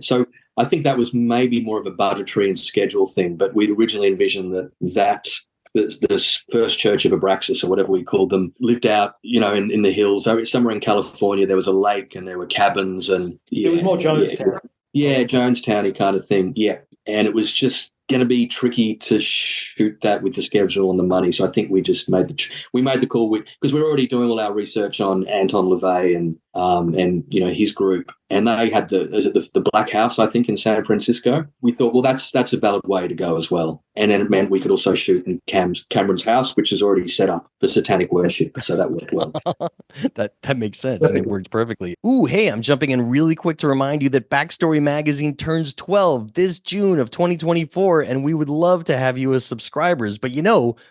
so I think that was maybe more of a budgetary and schedule thing, but we'd originally envisioned that this first church of Abraxas, or whatever we called them, lived out, in the hills. So somewhere in California, there was a lake and there were cabins, and it was more Jonestown. Yeah, Jonestown-y kind of thing. Yeah, and it was just going to be tricky to shoot that with the schedule and the money. So I think we just made the call because we're already doing all our research on Anton LaVey and his group, and they had the Black House, I think, in San Francisco. We thought, well, that's a valid way to go as well, and then it meant we could also shoot in Cameron's house, which is already set up for satanic worship. So that worked well. that makes sense, and it worked perfectly. Ooh, hey, I'm jumping in really quick to remind you that Backstory Magazine turns 12 this June of 2024, and we would love to have you as subscribers. But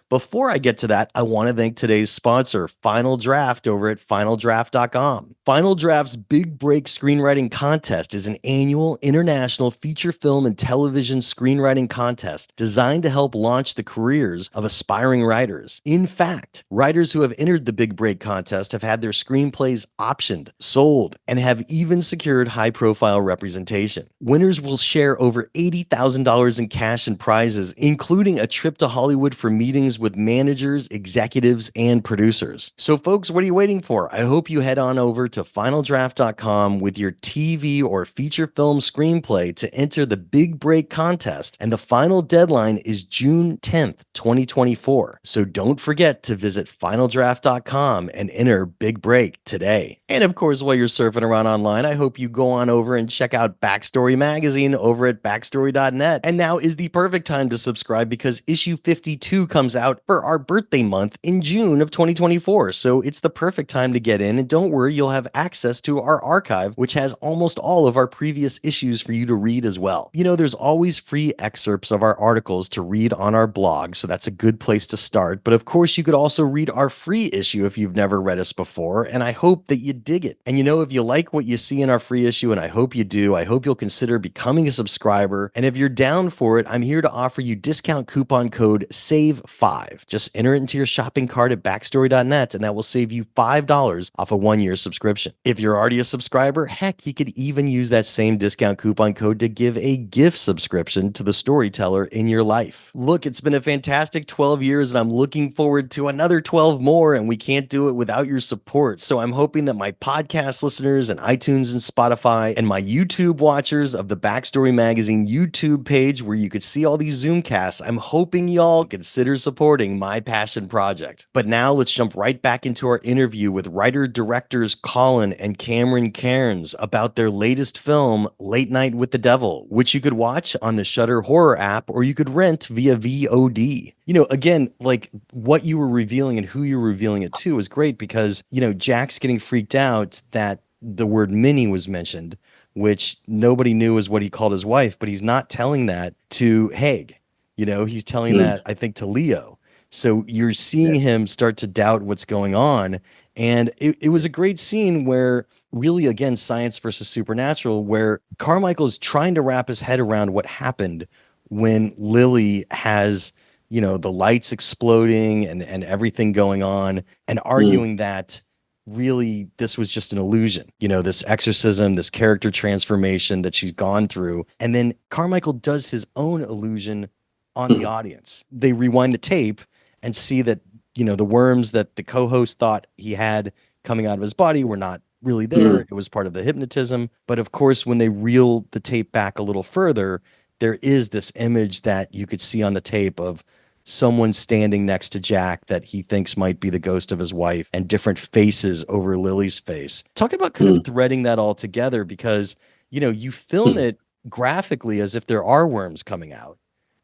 before I get to that, I want to thank today's sponsor, Final Draft, over at finaldraft.com. Final Draft's Big Break Screenwriting Contest is an annual international feature film and television screenwriting contest designed to help launch the careers of aspiring writers. In fact, writers who have entered the Big Break contest have had their screenplays optioned, sold, and have even secured high-profile representation. Winners will share over $80,000 in cash and prizes, including a trip to Hollywood for meetings with managers, executives, and producers. So folks, what are you waiting for? I hope you head on over to finaldraft.com with your TV or feature film screenplay to enter the Big Break contest, and the final deadline is June 10th, 2024. So don't forget to visit finaldraft.com and enter Big Break today. And of course, while you're surfing around online, I hope you go on over and check out Backstory Magazine over at backstory.net. And now is the perfect time to subscribe because issue 52 comes out for our birthday month in June of 2024. So it's the perfect time to get in, and don't worry, you'll have access to our archive, which has almost all of our previous issues for you to read as well. There's always free excerpts of our articles to read on our blog, so that's a good place to start. But of course, you could also read our free issue if you've never read us before, and I hope that you dig it. And if you like what you see in our free issue, and I hope you do, I hope you'll consider becoming a subscriber. And if you're down for it, I'm here to offer you discount coupon code SAVE5. Just enter it into your shopping cart at backstory.net, and that will save you $5 off a 1-year subscription. If you're already a subscriber, heck, you could even use that same discount coupon code to give a gift subscription to the storyteller in your life. Look, it's been a fantastic 12 years, and I'm looking forward to another 12 more, and we can't do it without your support. So I'm hoping that my podcast listeners and iTunes and Spotify and my YouTube watchers of the Backstory Magazine YouTube page, where you could see all these Zoomcasts, I'm hoping y'all consider supporting my passion project. But now let's jump right back into our interview with writer-directors Colin and Cameron Cairnes about their latest film, Late Night with the Devil, which you could watch on the Shudder Horror app or you could rent via VOD. Again, like what you were revealing and who you were revealing it to was great because, Jack's getting freaked out that the word Minnie was mentioned, which nobody knew is what he called his wife, but he's not telling that to Haig. He's telling that, I think, to Leo. So you're seeing him start to doubt what's going on. And it was a great scene where really, again, science versus supernatural, where Carmichael's trying to wrap his head around what happened when Lily has, the lights exploding and everything going on, and arguing that really this was just an illusion, this exorcism, this character transformation that she's gone through. And then Carmichael does his own illusion on the audience. They rewind the tape and see that, the worms that the co-host thought he had coming out of his body were not really there. It was part of the hypnotism. But of course, when they reel the tape back a little further, there is this image that you could see on the tape of someone standing next to Jack that he thinks might be the ghost of his wife, and different faces over Lily's face. Talk about kind of threading that all together, because, you film it graphically as if there are worms coming out.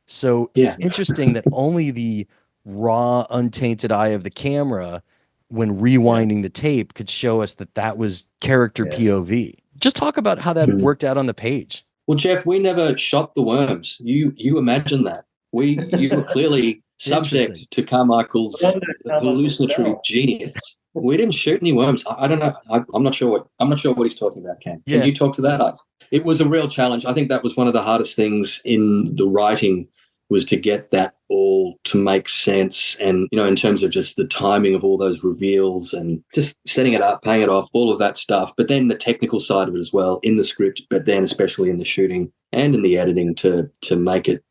So it's interesting that only the raw, untainted eye of the camera when rewinding the tape could show us that that was character POV. Just talk about how that worked out on the page. Well, Jeff, we never shot the worms. You imagine that. You were clearly subject to Carmichael's hallucinatory genius. We didn't shoot any worms. I don't know. I'm not sure what he's talking about, Cam. Can you talk to that? It was a real challenge. I think that was one of the hardest things in the writing, was to get that all to make sense, and in terms of just the timing of all those reveals and just setting it up, paying it off, all of that stuff. But then the technical side of it as well in the script, but then especially in the shooting and in the editing to make it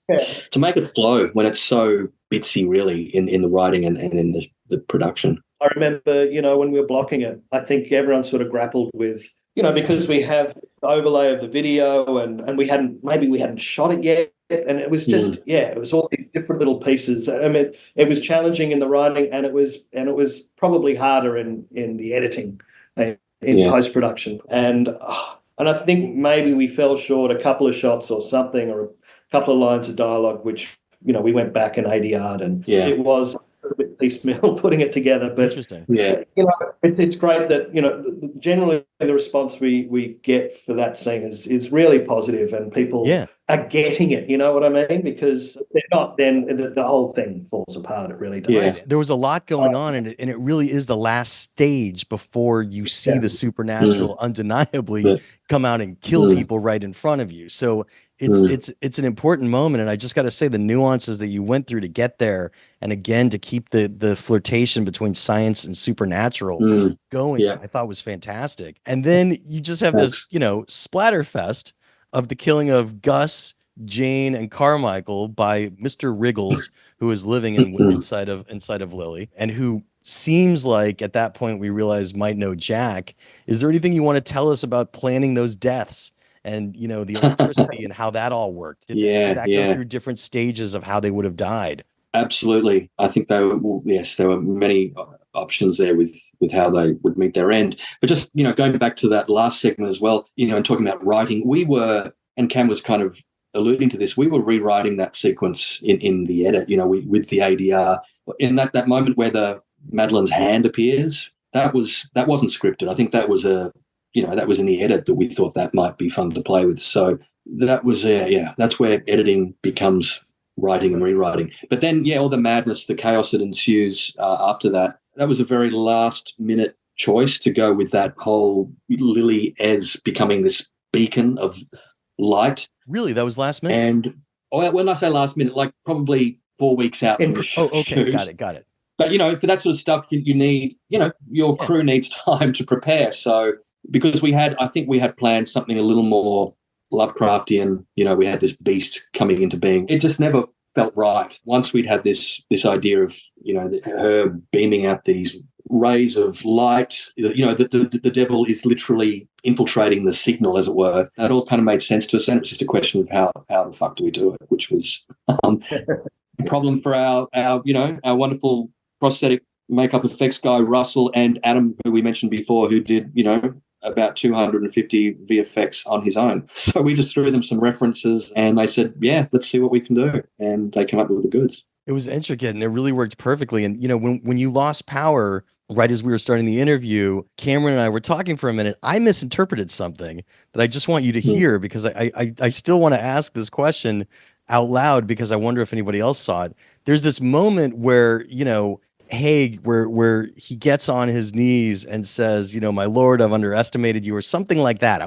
flow when it's so bitsy, really, in the writing and in the production. I remember, when we were blocking it, I think everyone sort of grappled with, because we have the overlay of the video and we hadn't shot it yet. And it was just, it was all these different little pieces. I mean, it was challenging in the writing, and it was probably harder in the editing, in post-production. And I think maybe we fell short a couple of shots or something, or a couple of lines of dialogue, which, we went back and ADR'd, and it was a bit piecemeal putting it together. But interesting. It's great that, generally the response we get for that scene is really positive, and people are getting it, you know what I mean? Because if they're not, then the whole thing falls apart. It really does. Right. There was a lot going on, and it really is the last stage before you see the supernatural undeniably come out and kill people right in front of you. So it's an important moment, and I just got to say the nuances that you went through to get there, and again to keep the flirtation between science and supernatural going, I thought was fantastic. And then you just have this, splatterfest of the killing of Gus, Jane, and Carmichael by Mr. Wriggles, who is living inside of Lily, and who seems like at that point we realize might know Jack. Is there anything you want to tell us about planning those deaths and the electricity and how that all worked? Did that go through different stages of how they would have died? Absolutely. I think there were many options there with how they would meet their end. But just, going back to that last segment as well, and talking about writing, we were, and Cam was kind of alluding to this, we were rewriting that sequence in the edit, with the ADR. In that moment where Madeline's hand appears, that wasn't scripted. I think that was that was in the edit that we thought that might be fun to play with. So that was that's where editing becomes writing and rewriting. But then all the madness, the chaos that ensues after that was a very last minute choice to go with that whole Lily as becoming this beacon of light. Really, that was last minute? And when I say last minute, like probably 4 weeks out from the shoot. Okay, got it. But for that sort of stuff, you need, your crew needs time to prepare. So because I think we had planned something a little more Lovecraftian, we had this beast coming into being. It just never felt right. Once we'd had this idea of, her beaming out these rays of light, the devil is literally infiltrating the signal, as it were. That all kind of made sense to us, and it was just a question of how the fuck do we do it, which was a problem for our wonderful prosthetic makeup effects guy, Russell, and Adam, who we mentioned before, who did, about 250 VFX on his own. So we just threw them some references, and they said, let's see what we can do. And they came up with the goods. It was intricate, and it really worked perfectly. And, when you lost power right as we were starting the interview, Cameron and I were talking for a minute. I misinterpreted something that I just want you to hear, because I still want to ask this question out loud, because I wonder if anybody else saw it. There's this moment where, Haig, where he gets on his knees and says, my lord, I've underestimated you, or something like that.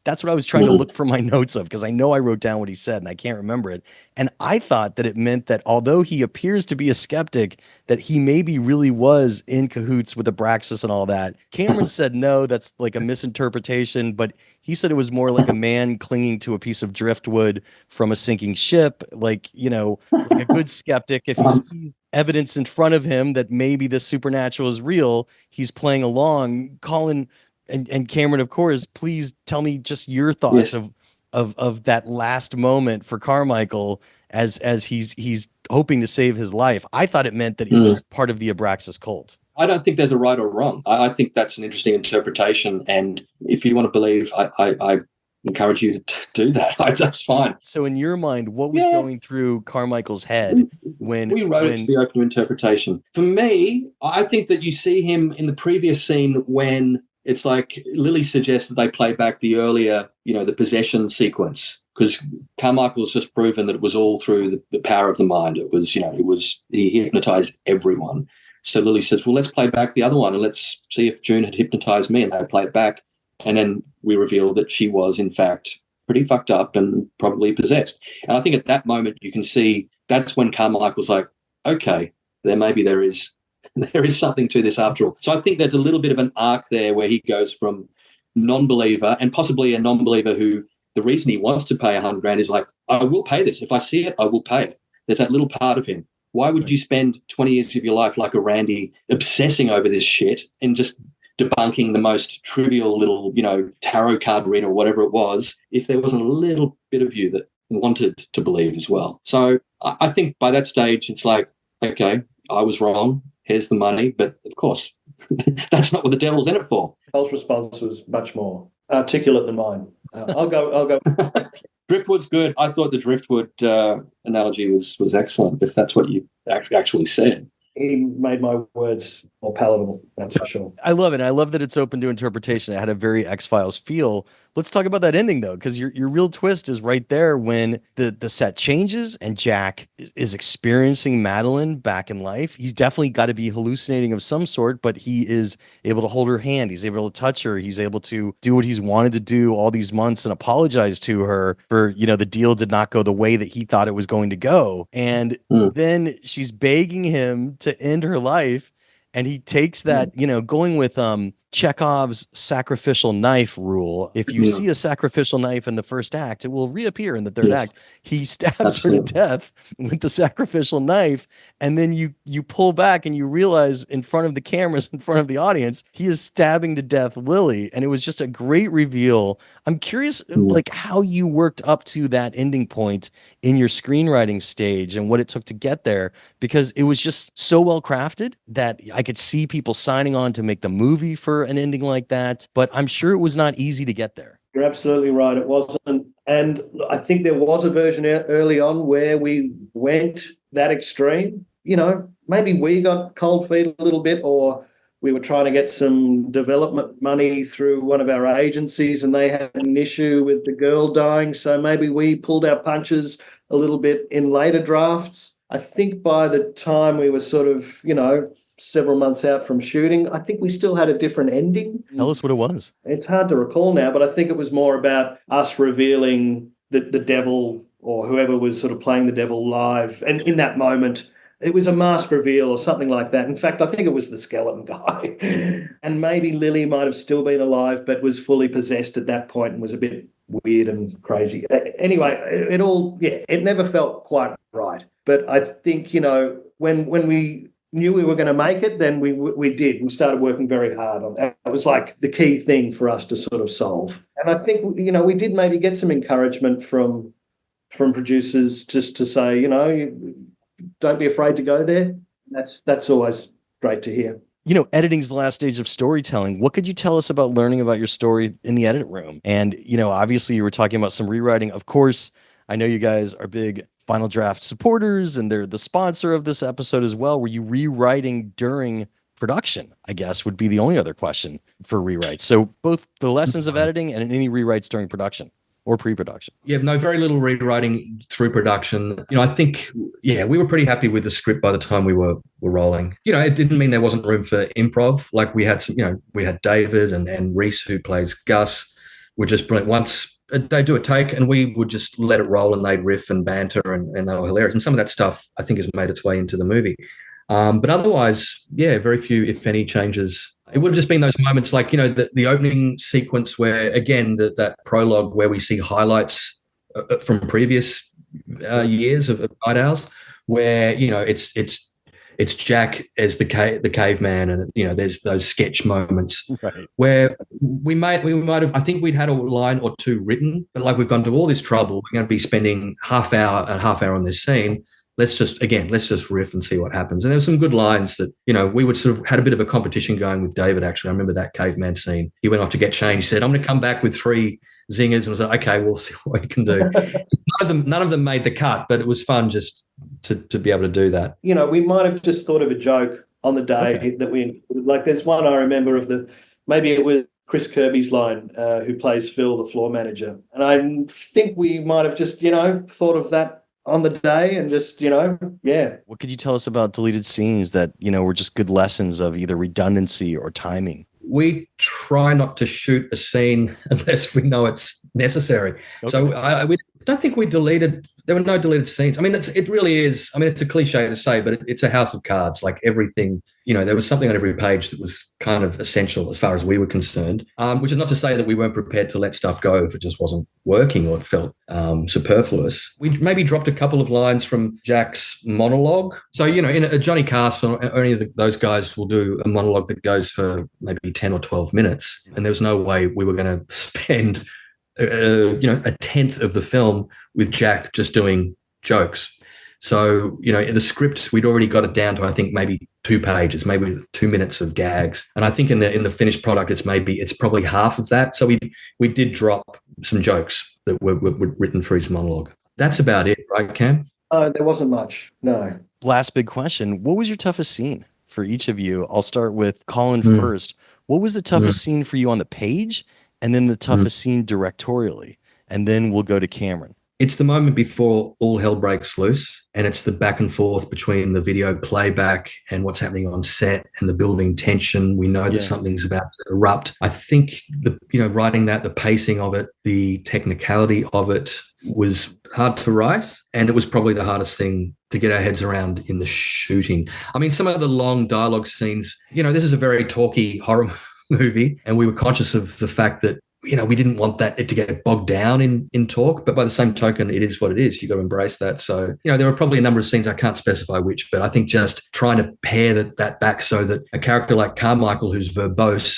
That's what I was trying to look for my notes of, because I know I wrote down what he said and I can't remember it. And I thought that it meant that although he appears to be a skeptic, that he maybe really was in cahoots with Abraxas and all that. Cameron said, no, that's like a misinterpretation, but he said it was more like a man clinging to a piece of driftwood from a sinking ship, like a good skeptic. If he sees evidence in front of him that maybe the supernatural is real, he's playing along. Colin and Cameron, of course, please tell me just your thoughts of that last moment for Carmichael as he's hoping to save his life. I thought it meant that he was part of the Abraxas cult. I don't think there's a right or wrong. I think that's an interesting interpretation. And if you want to believe, I encourage you to do that. That's fine. So in your mind, what was going through Carmichael's head when we wrote it to be open to interpretation? For me, I think that you see him in the previous scene when it's like Lily suggests that they play back the earlier, the possession sequence, because Carmichael's just proven that it was all through the power of the mind. It was, he hypnotized everyone. So Lily says, well, let's play back the other one and let's see if June had hypnotized me, and they play it back. And then we reveal that she was, in fact, pretty fucked up and probably possessed. And I think at that moment you can see that's when Carmichael's like, okay, there is something to this after all. So I think there's a little bit of an arc there where he goes from non-believer, and possibly a non-believer who the reason he wants to pay $100,000 is like, I will pay this. If I see it, I will pay it. There's that little part of him. Why would you spend 20 years of your life like a Randy obsessing over this shit and just debunking the most trivial little, tarot card read or whatever it was, if there wasn't a little bit of you that wanted to believe as well? So I think by that stage, it's like, okay, I was wrong. Here's the money. But of course, that's not what the devil's in it for. Cole's response was much more articulate than mine. I'll go. Driftwood's good. I thought the driftwood analogy was excellent, if that's what you actually said. He made my words more palatable, that's for sure. I love it. I love that it's open to interpretation. It had a very X-Files feel. Let's talk about that ending, though, because your real twist is right there when the set changes and Jack is experiencing Madeline back in life. He's definitely got to be hallucinating of some sort, but he is able to hold her hand. He's able to touch her. He's able to do what he's wanted to do all these months and apologize to her for, the deal did not go the way that he thought it was going to go. And then she's begging him to end her life. And he takes that, going with Chekhov's sacrificial knife rule. If you see a sacrificial knife in the first act, it will reappear in the third act. He stabs her to death with the sacrificial knife. And then you pull back and you realize in front of the cameras, in front of the audience, he is stabbing to death Lily. And it was just a great reveal. I'm curious, like, how you worked up to that ending point in your screenwriting stage and what it took to get there, because it was just so well crafted that I could see people signing on to make the movie for an ending like that. But I'm sure it was not easy to get there. You're absolutely right. It wasn't. And I think there was a version early on where we went that extreme. Maybe we got cold feet a little bit, or we were trying to get some development money through one of our agencies and they had an issue with the girl dying. So maybe we pulled our punches a little bit in later drafts. I think by the time we were sort of, several months out from shooting, I think we still had a different ending. Tell us what it was. It's hard to recall now, but I think it was more about us revealing the devil, or whoever was sort of playing the devil live. And in that moment, it was a mask reveal or something like that. In fact, I think it was the skeleton guy. And maybe Lily might have still been alive, but was fully possessed at that point and was a bit weird and crazy. Anyway, it never felt quite right. But I think, when we knew we were going to make it, then we did. We started working very hard on that. It was like the key thing for us to sort of solve. And I think, we did maybe get some encouragement from producers just to say, don't be afraid to go there. That's always great to hear. Editing's the last stage of storytelling. What could you tell us about learning about your story in the edit room? And, obviously you were talking about some rewriting. Of course, I know you guys are big Final Draft supporters and they're the sponsor of this episode as well. Were you rewriting during production, I guess, would be the only other question for rewrites. So both the lessons of editing and any rewrites during production or pre-production. Yeah, no, very little rewriting through production. I think, we were pretty happy with the script by the time we were rolling. It didn't mean there wasn't room for improv. Like we had we had David and Reese, who plays Gus, were just brilliant. Once they do a take and we would just let it roll and they'd riff and banter and they were hilarious. And some of that stuff I think has made its way into the movie. But otherwise, very few, if any, changes. It would have just been those moments like, the opening sequence where, again, that prologue where we see highlights from previous years of Night Owls, where, it's Jack as the caveman, and there's those sketch moments where we might have. I think we'd had a line or two written, but like we've gone to all this trouble, we're going to be spending half hour on this scene. let's just riff and see what happens. And there were some good lines that, we would sort of had a bit of a competition going with David, actually. I remember that caveman scene. He went off to get changed. He said, I'm going to come back with 3 zingers. And I was like, okay, we'll see what we can do. None of them made the cut, but it was fun just to be able to do that. We might have just thought of a joke on the day that we included. Like there's one I remember of maybe it was Chris Kirby's line, who plays Phil, the floor manager. And I think we might have just, thought of that on the day and just, What could you tell us about deleted scenes that, were just good lessons of either redundancy or timing? We try not to shoot a scene unless we know it's necessary. Okay. So we don't think we deleted. There were no deleted scenes. I mean, it really is. I mean, it's a cliche to say, but it's a house of cards. Like everything, there was something on every page that was kind of essential as far as we were concerned. Which is not to say that we weren't prepared to let stuff go if it just wasn't working or it felt superfluous. We maybe dropped a couple of lines from Jack's monologue. So, in a Johnny Carson or any of those guys will do a monologue that goes for maybe 10 or 12 minutes. And there was no way we were going to spend a tenth of the film with Jack just doing jokes. So, in the script, we'd already got it down to, I think, maybe 2 pages, maybe 2 minutes of gags. And I think in the finished product, it's probably half of that. So we did drop some jokes that were written for his monologue. That's about it, right, Cam? There wasn't much, no. Last big question. What was your toughest scene for each of you? I'll start with Colin first. What was the toughest scene for you on the page? And then the toughest scene directorially. And then we'll go to Cameron. It's the moment before all hell breaks loose, and it's the back and forth between the video playback and what's happening on set and the building tension. We know that something's about to erupt. I think writing that, the pacing of it, the technicality of it was hard to write, and it was probably the hardest thing to get our heads around in the shooting. I mean, some of the long dialogue scenes, this is a very talky horror movie, and we were conscious of the fact that we didn't want it to get bogged down in talk, but by the same token, it is what it is. You've got to embrace that. So, there are probably a number of scenes, I can't specify which, but I think just trying to pare that back so that a character like Carmichael, who's verbose,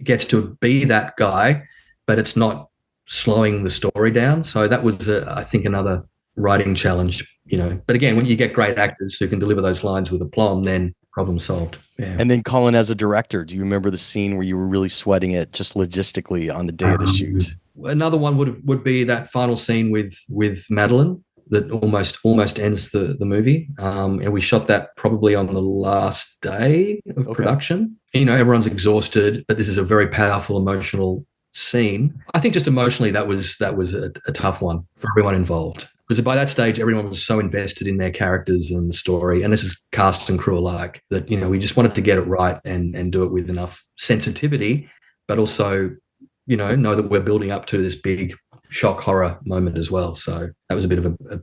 gets to be that guy, but it's not slowing the story down. So that was, I think, another writing challenge, But again, when you get great actors who can deliver those lines with aplomb, then problem solved. Yeah. And then Colin, as a director, do you remember the scene where you were really sweating it just logistically on the day of the shoot? Another one would be that final scene with Madeline that almost ends the movie. And we shot that probably on the last day of production. Everyone's exhausted, but this is a very powerful, emotional scene. I think just emotionally that was a tough one for everyone involved. Because by that stage, everyone was so invested in their characters and the story, and this is cast and crew alike, that, we just wanted to get it right and do it with enough sensitivity, but also, know that we're building up to this big shock horror moment as well. So that was a bit of a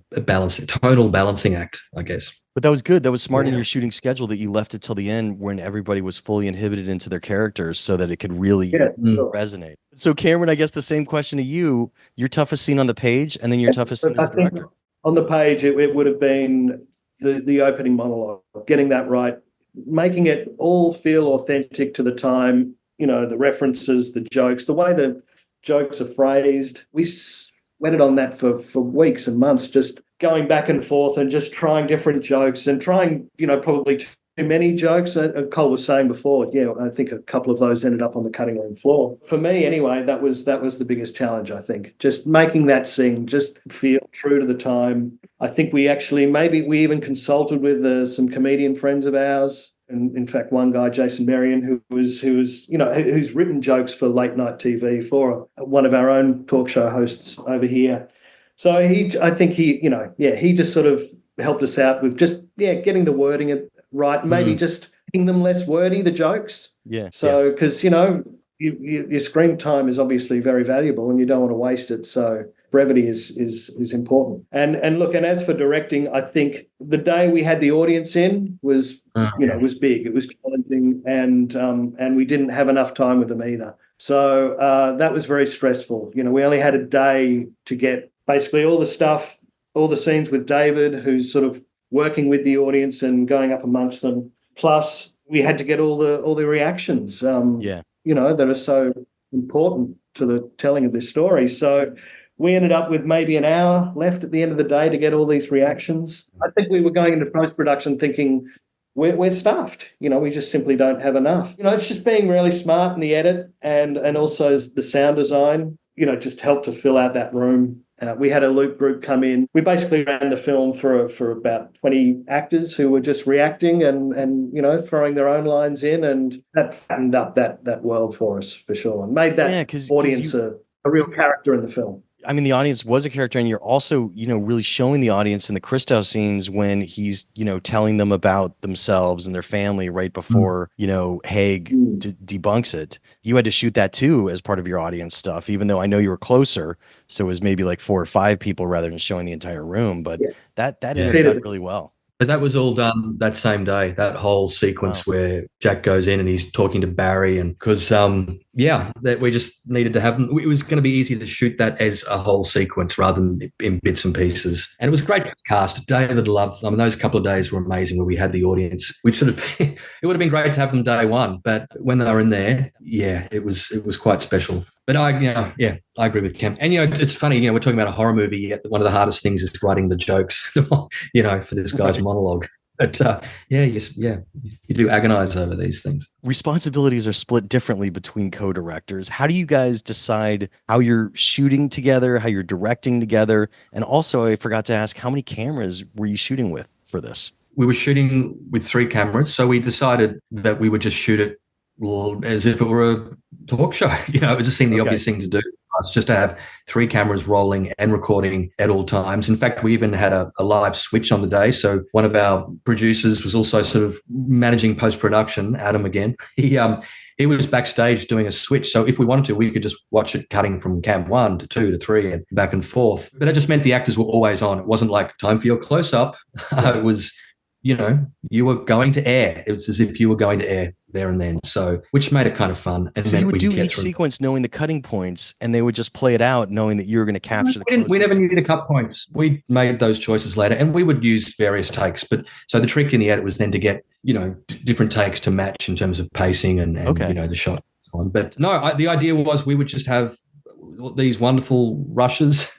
total balancing act, I guess. But that was good. That was smart in your shooting schedule that you left it till the end when everybody was fully inhibited into their characters so that it could really resonate. So Cameron, I guess the same question to you, your toughest scene on the page and then your toughest scene as a director. On the page, it would have been the opening monologue, getting that right, making it all feel authentic to the time, the references, the jokes, the way the jokes are phrased. We sweated on that for weeks and months, just going back and forth and just trying different jokes and trying, probably too many jokes. Cole was saying before, I think a couple of those ended up on the cutting room floor. For me, anyway, that was the biggest challenge, I think. Just making that scene just feel true to the time. I think we even consulted with some comedian friends of ours. And in fact, one guy, Jason Marion, who's written jokes for late night TV for one of our own talk show hosts over here. So he just sort of helped us out with just getting the wording right, maybe just making them less wordy, the jokes. Yeah. So because your screen time is obviously very valuable and you don't want to waste it. So brevity is important. And as for directing, I think the day we had the audience in was was big. It was challenging, and we didn't have enough time with them either. So that was very stressful. We only had a day to get basically all the stuff, all the scenes with David, who's sort of working with the audience and going up amongst them. Plus, we had to get all the reactions. That are so important to the telling of this story. So we ended up with maybe an hour left at the end of the day to get all these reactions. I think we were going into post-production thinking we're stuffed. We just simply don't have enough. It's just being really smart in the edit and also the sound design, just helped to fill out that room. We had a loop group come in. We basically ran the film for about 20 actors who were just reacting and throwing their own lines in, and that fattened up that world for us for sure and made that audience a real character in the film. I mean, the audience was a character, and you're also, really showing the audience in the Christoph scenes when he's, telling them about themselves and their family right before, Haig debunks it. You had to shoot that too as part of your audience stuff, even though I know you were closer. So it was maybe like 4 or 5 people rather than showing the entire room. But that ended up really well. But that was all done that same day, that whole sequence where Jack goes in and he's talking to Barry. And because, that we just needed to have them. It was going to be easy to shoot that as a whole sequence rather than in bits and pieces. And it was great for the cast. David loved them. Those couple of days were amazing where we had the audience. It would have been great to have them day one. But when they were in there, it was quite special. But I agree with Cam. And, it's funny, we're talking about a horror movie, yet one of the hardest things is writing the jokes, for this guy's monologue. But, you do agonize over these things. Responsibilities are split differently between co-directors. How do you guys decide how you're shooting together, how you're directing together? And also, I forgot to ask, how many cameras were you shooting with for this? We were shooting with 3 cameras. So we decided that we would just shoot it as if it were a talk show. It just seemed the obvious thing to do. It's just to have 3 cameras rolling and recording at all times. In fact, we even had a live switch on the day. So one of our producers was also sort of managing post-production, Adam again. He was backstage doing a switch. So if we wanted to, we could just watch it cutting from cam 1 to 2 to 3 and back and forth. But it just meant the actors were always on. It wasn't like time for your close-up. It was, you were going to air. It was as if you were going to air there and then. So, which made it kind of fun. And so you would do each sequence knowing the cutting points, and they would just play it out knowing that you were going to capture the we never needed to cut points. We made those choices later, and we would use various takes. But so the trick in the edit was then to get, different takes to match in terms of pacing and the shot. But no, the idea was we would just have these wonderful rushes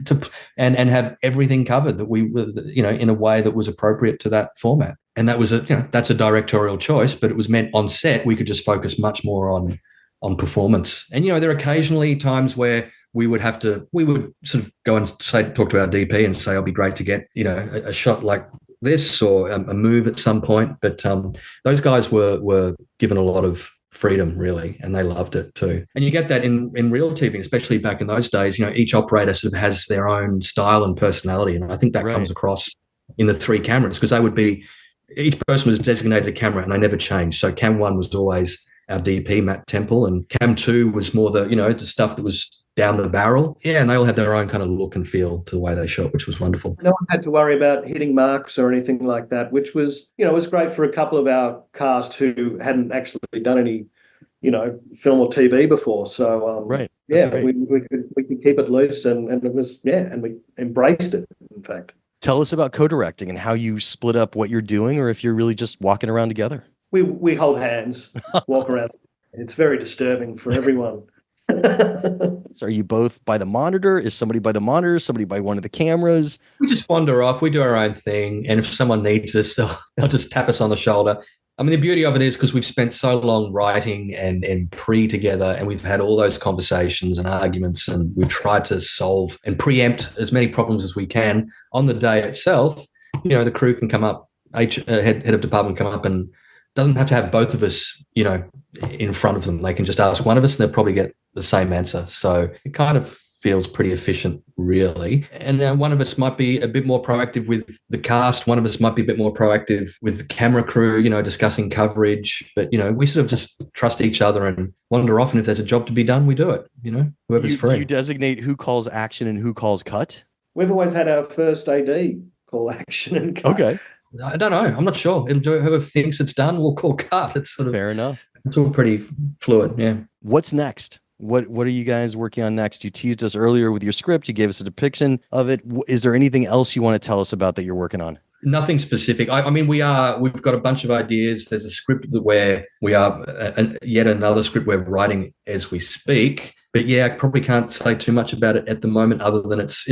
and have everything covered that we were, in a way that was appropriate to that format. And that was that's a directorial choice, but it was meant on set we could just focus much more on performance. And there are occasionally times where we would sort of go and talk to our DP and say, it'll be great to get a shot like this or a move at some point. But those guys were given a lot of freedom, really, and they loved it too. And you get that in real TV, especially back in those days. Each operator sort of has their own style and personality, and I think that comes across in the 3 cameras, because each person was designated a camera and they never changed. So cam 1 was always our DP, Matt Temple, and cam 2 was more the stuff that was down the barrel. Yeah, and they all had their own kind of look and feel to the way they shot, which was wonderful. No one had to worry about hitting marks or anything like that, which was, was great for a couple of our cast who hadn't actually done any, film or TV before. So, right. We could keep it loose, and it was, and we embraced it, in fact. Tell us about co-directing and how you split up what you're doing, or if you're really just walking around together. We hold hands, walk around. It's very disturbing for everyone. So are you both by the monitor? Is somebody by the monitor? Somebody by one of the cameras? We just wander off. We do our own thing. And if someone needs us, they'll just tap us on the shoulder. I mean, the beauty of it is because we've spent so long writing and together, and we've had all those conversations and arguments, and we've tried to solve and preempt as many problems as we can. On the day itself, the crew can come up, head of department come up, and doesn't have to have both of us, in front of them. They can just ask one of us and they'll probably get the same answer. So it kind of feels pretty efficient, really. And one of us might be a bit more proactive with the cast. One of us might be a bit more proactive with the camera crew, discussing coverage. But, we sort of just trust each other and wander off. And if there's a job to be done, we do it, whoever's free. Do you designate who calls action and who calls cut? We've always had our first AD call action and cut. Okay. I don't know. I'm not sure. Whoever thinks it's done will call cut. It's sort of fair enough. It's all pretty fluid. Yeah. What's next? What are you guys working on next? You teased us earlier with your script. You gave us a depiction of it. Is there anything else you want to tell us about that you're working on? Nothing specific. I mean, we've got a bunch of ideas. There's a script where we are, yet another script we're writing as we speak. But yeah, I probably can't say too much about it at the moment, other than it's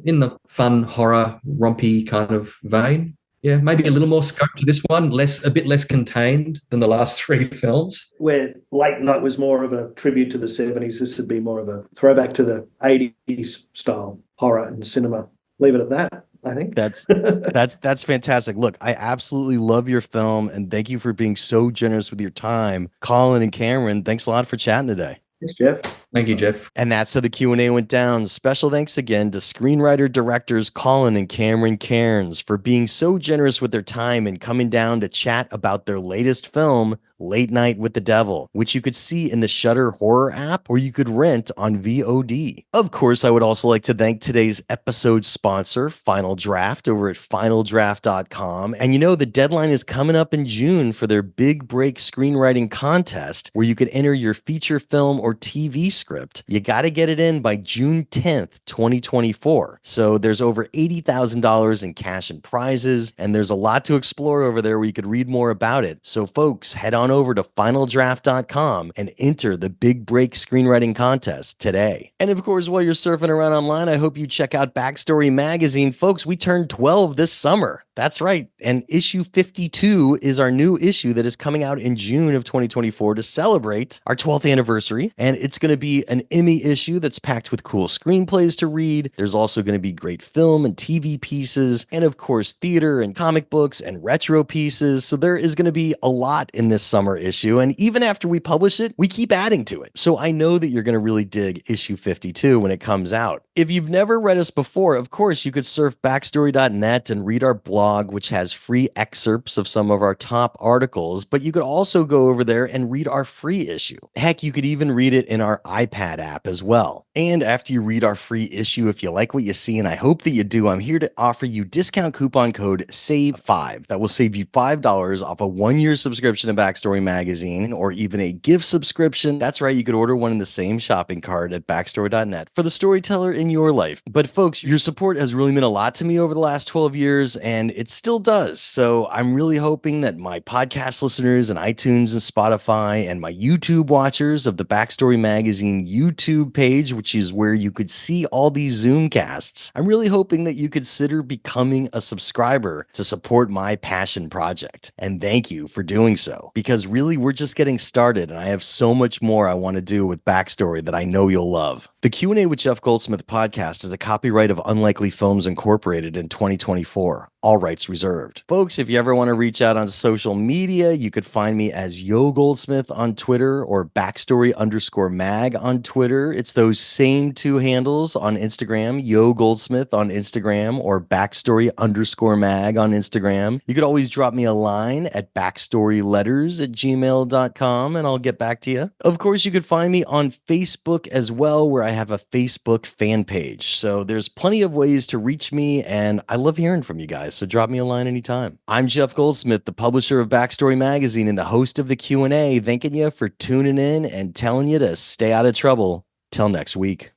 in the fun horror rompy kind of vein. Yeah, maybe a little more scope to this one, a bit less contained than the last three films. Where Late Night was more of a tribute to the 70s, this would be more of a throwback to the 80s style horror and cinema. Leave it at that, I think. That's fantastic. Look, I absolutely love your film, and thank you for being so generous with your time. Colin and Cameron, thanks a lot for chatting today. Thanks, Jeff. Thank you, Jeff. And that's how the Q&A went down. Special thanks again to screenwriter directors Colin and Cameron Cairnes for being so generous with their time and coming down to chat about their latest film, Late Night with the Devil, which you could see in the Shudder horror app or you could rent on VOD. Of course, I would also like to thank today's episode sponsor, Final Draft, over at finaldraft.com. And you know, the deadline is coming up in June for their Big Break Screenwriting Contest, where you could enter your feature film or TV script. You got to get it in by June 10th, 2024. So there's over $80,000 in cash and prizes, and there's a lot to explore over there where you could read more about it. So folks, head on over to finaldraft.com and enter the Big Break Screenwriting Contest today. And of course, while you're surfing around online, I hope you check out Backstory Magazine. Folks, we turned 12 this summer. That's right. And issue 52 is our new issue that is coming out in June of 2024 to celebrate our 12th anniversary. And it's going to be an Emmy issue that's packed with cool screenplays to read. There's also going to be great film and TV pieces, and of course, theater and comic books and retro pieces. So there is going to be a lot in this summer issue. And even after we publish it, we keep adding to it. So I know that you're going to really dig issue 52 when it comes out. If you've never read us before, of course, you could surf backstory.net and read our blog, which has free excerpts of some of our top articles, but you could also go over there and read our free issue. Heck, you could even read it in our iPad app as well. And after you read our free issue, if you like what you see, and I hope that you do, I'm here to offer you discount coupon code SAVE5. That will save you $5 off a 1-year subscription to Backstory Magazine, or even a gift subscription. That's right, you could order one in the same shopping cart at backstory.net for the storyteller in your life. But folks, your support has really meant a lot to me over the last 12 years, and it still does. So I'm really hoping that my podcast listeners and iTunes and Spotify and my YouTube watchers of the Backstory Magazine YouTube page, which is where you could see all these Zoomcasts, I'm really hoping that you consider becoming a subscriber to support my passion project. And thank you for doing so, because really we're just getting started, and I have so much more I want to do with Backstory that I know you'll love. The Q&A with Jeff Goldsmith podcast is a copyright of Unlikely Films Incorporated in 2024. All rights reserved. Folks, if you ever want to reach out on social media, you could find me as Yo Goldsmith on Twitter or Backstory_mag on Twitter. It's those same two handles on Instagram, Yo Goldsmith on Instagram or Backstory_mag on Instagram. You could always drop me a line at backstoryletters@gmail.com and I'll get back to you. Of course, you could find me on Facebook as well, where I have a Facebook fan page. So there's plenty of ways to reach me, and I love hearing from you guys. So drop me a line anytime. I'm Jeff Goldsmith, the publisher of Backstory Magazine and the host of the Q&A, thanking you for tuning in and telling you to stay out of trouble. Till next week.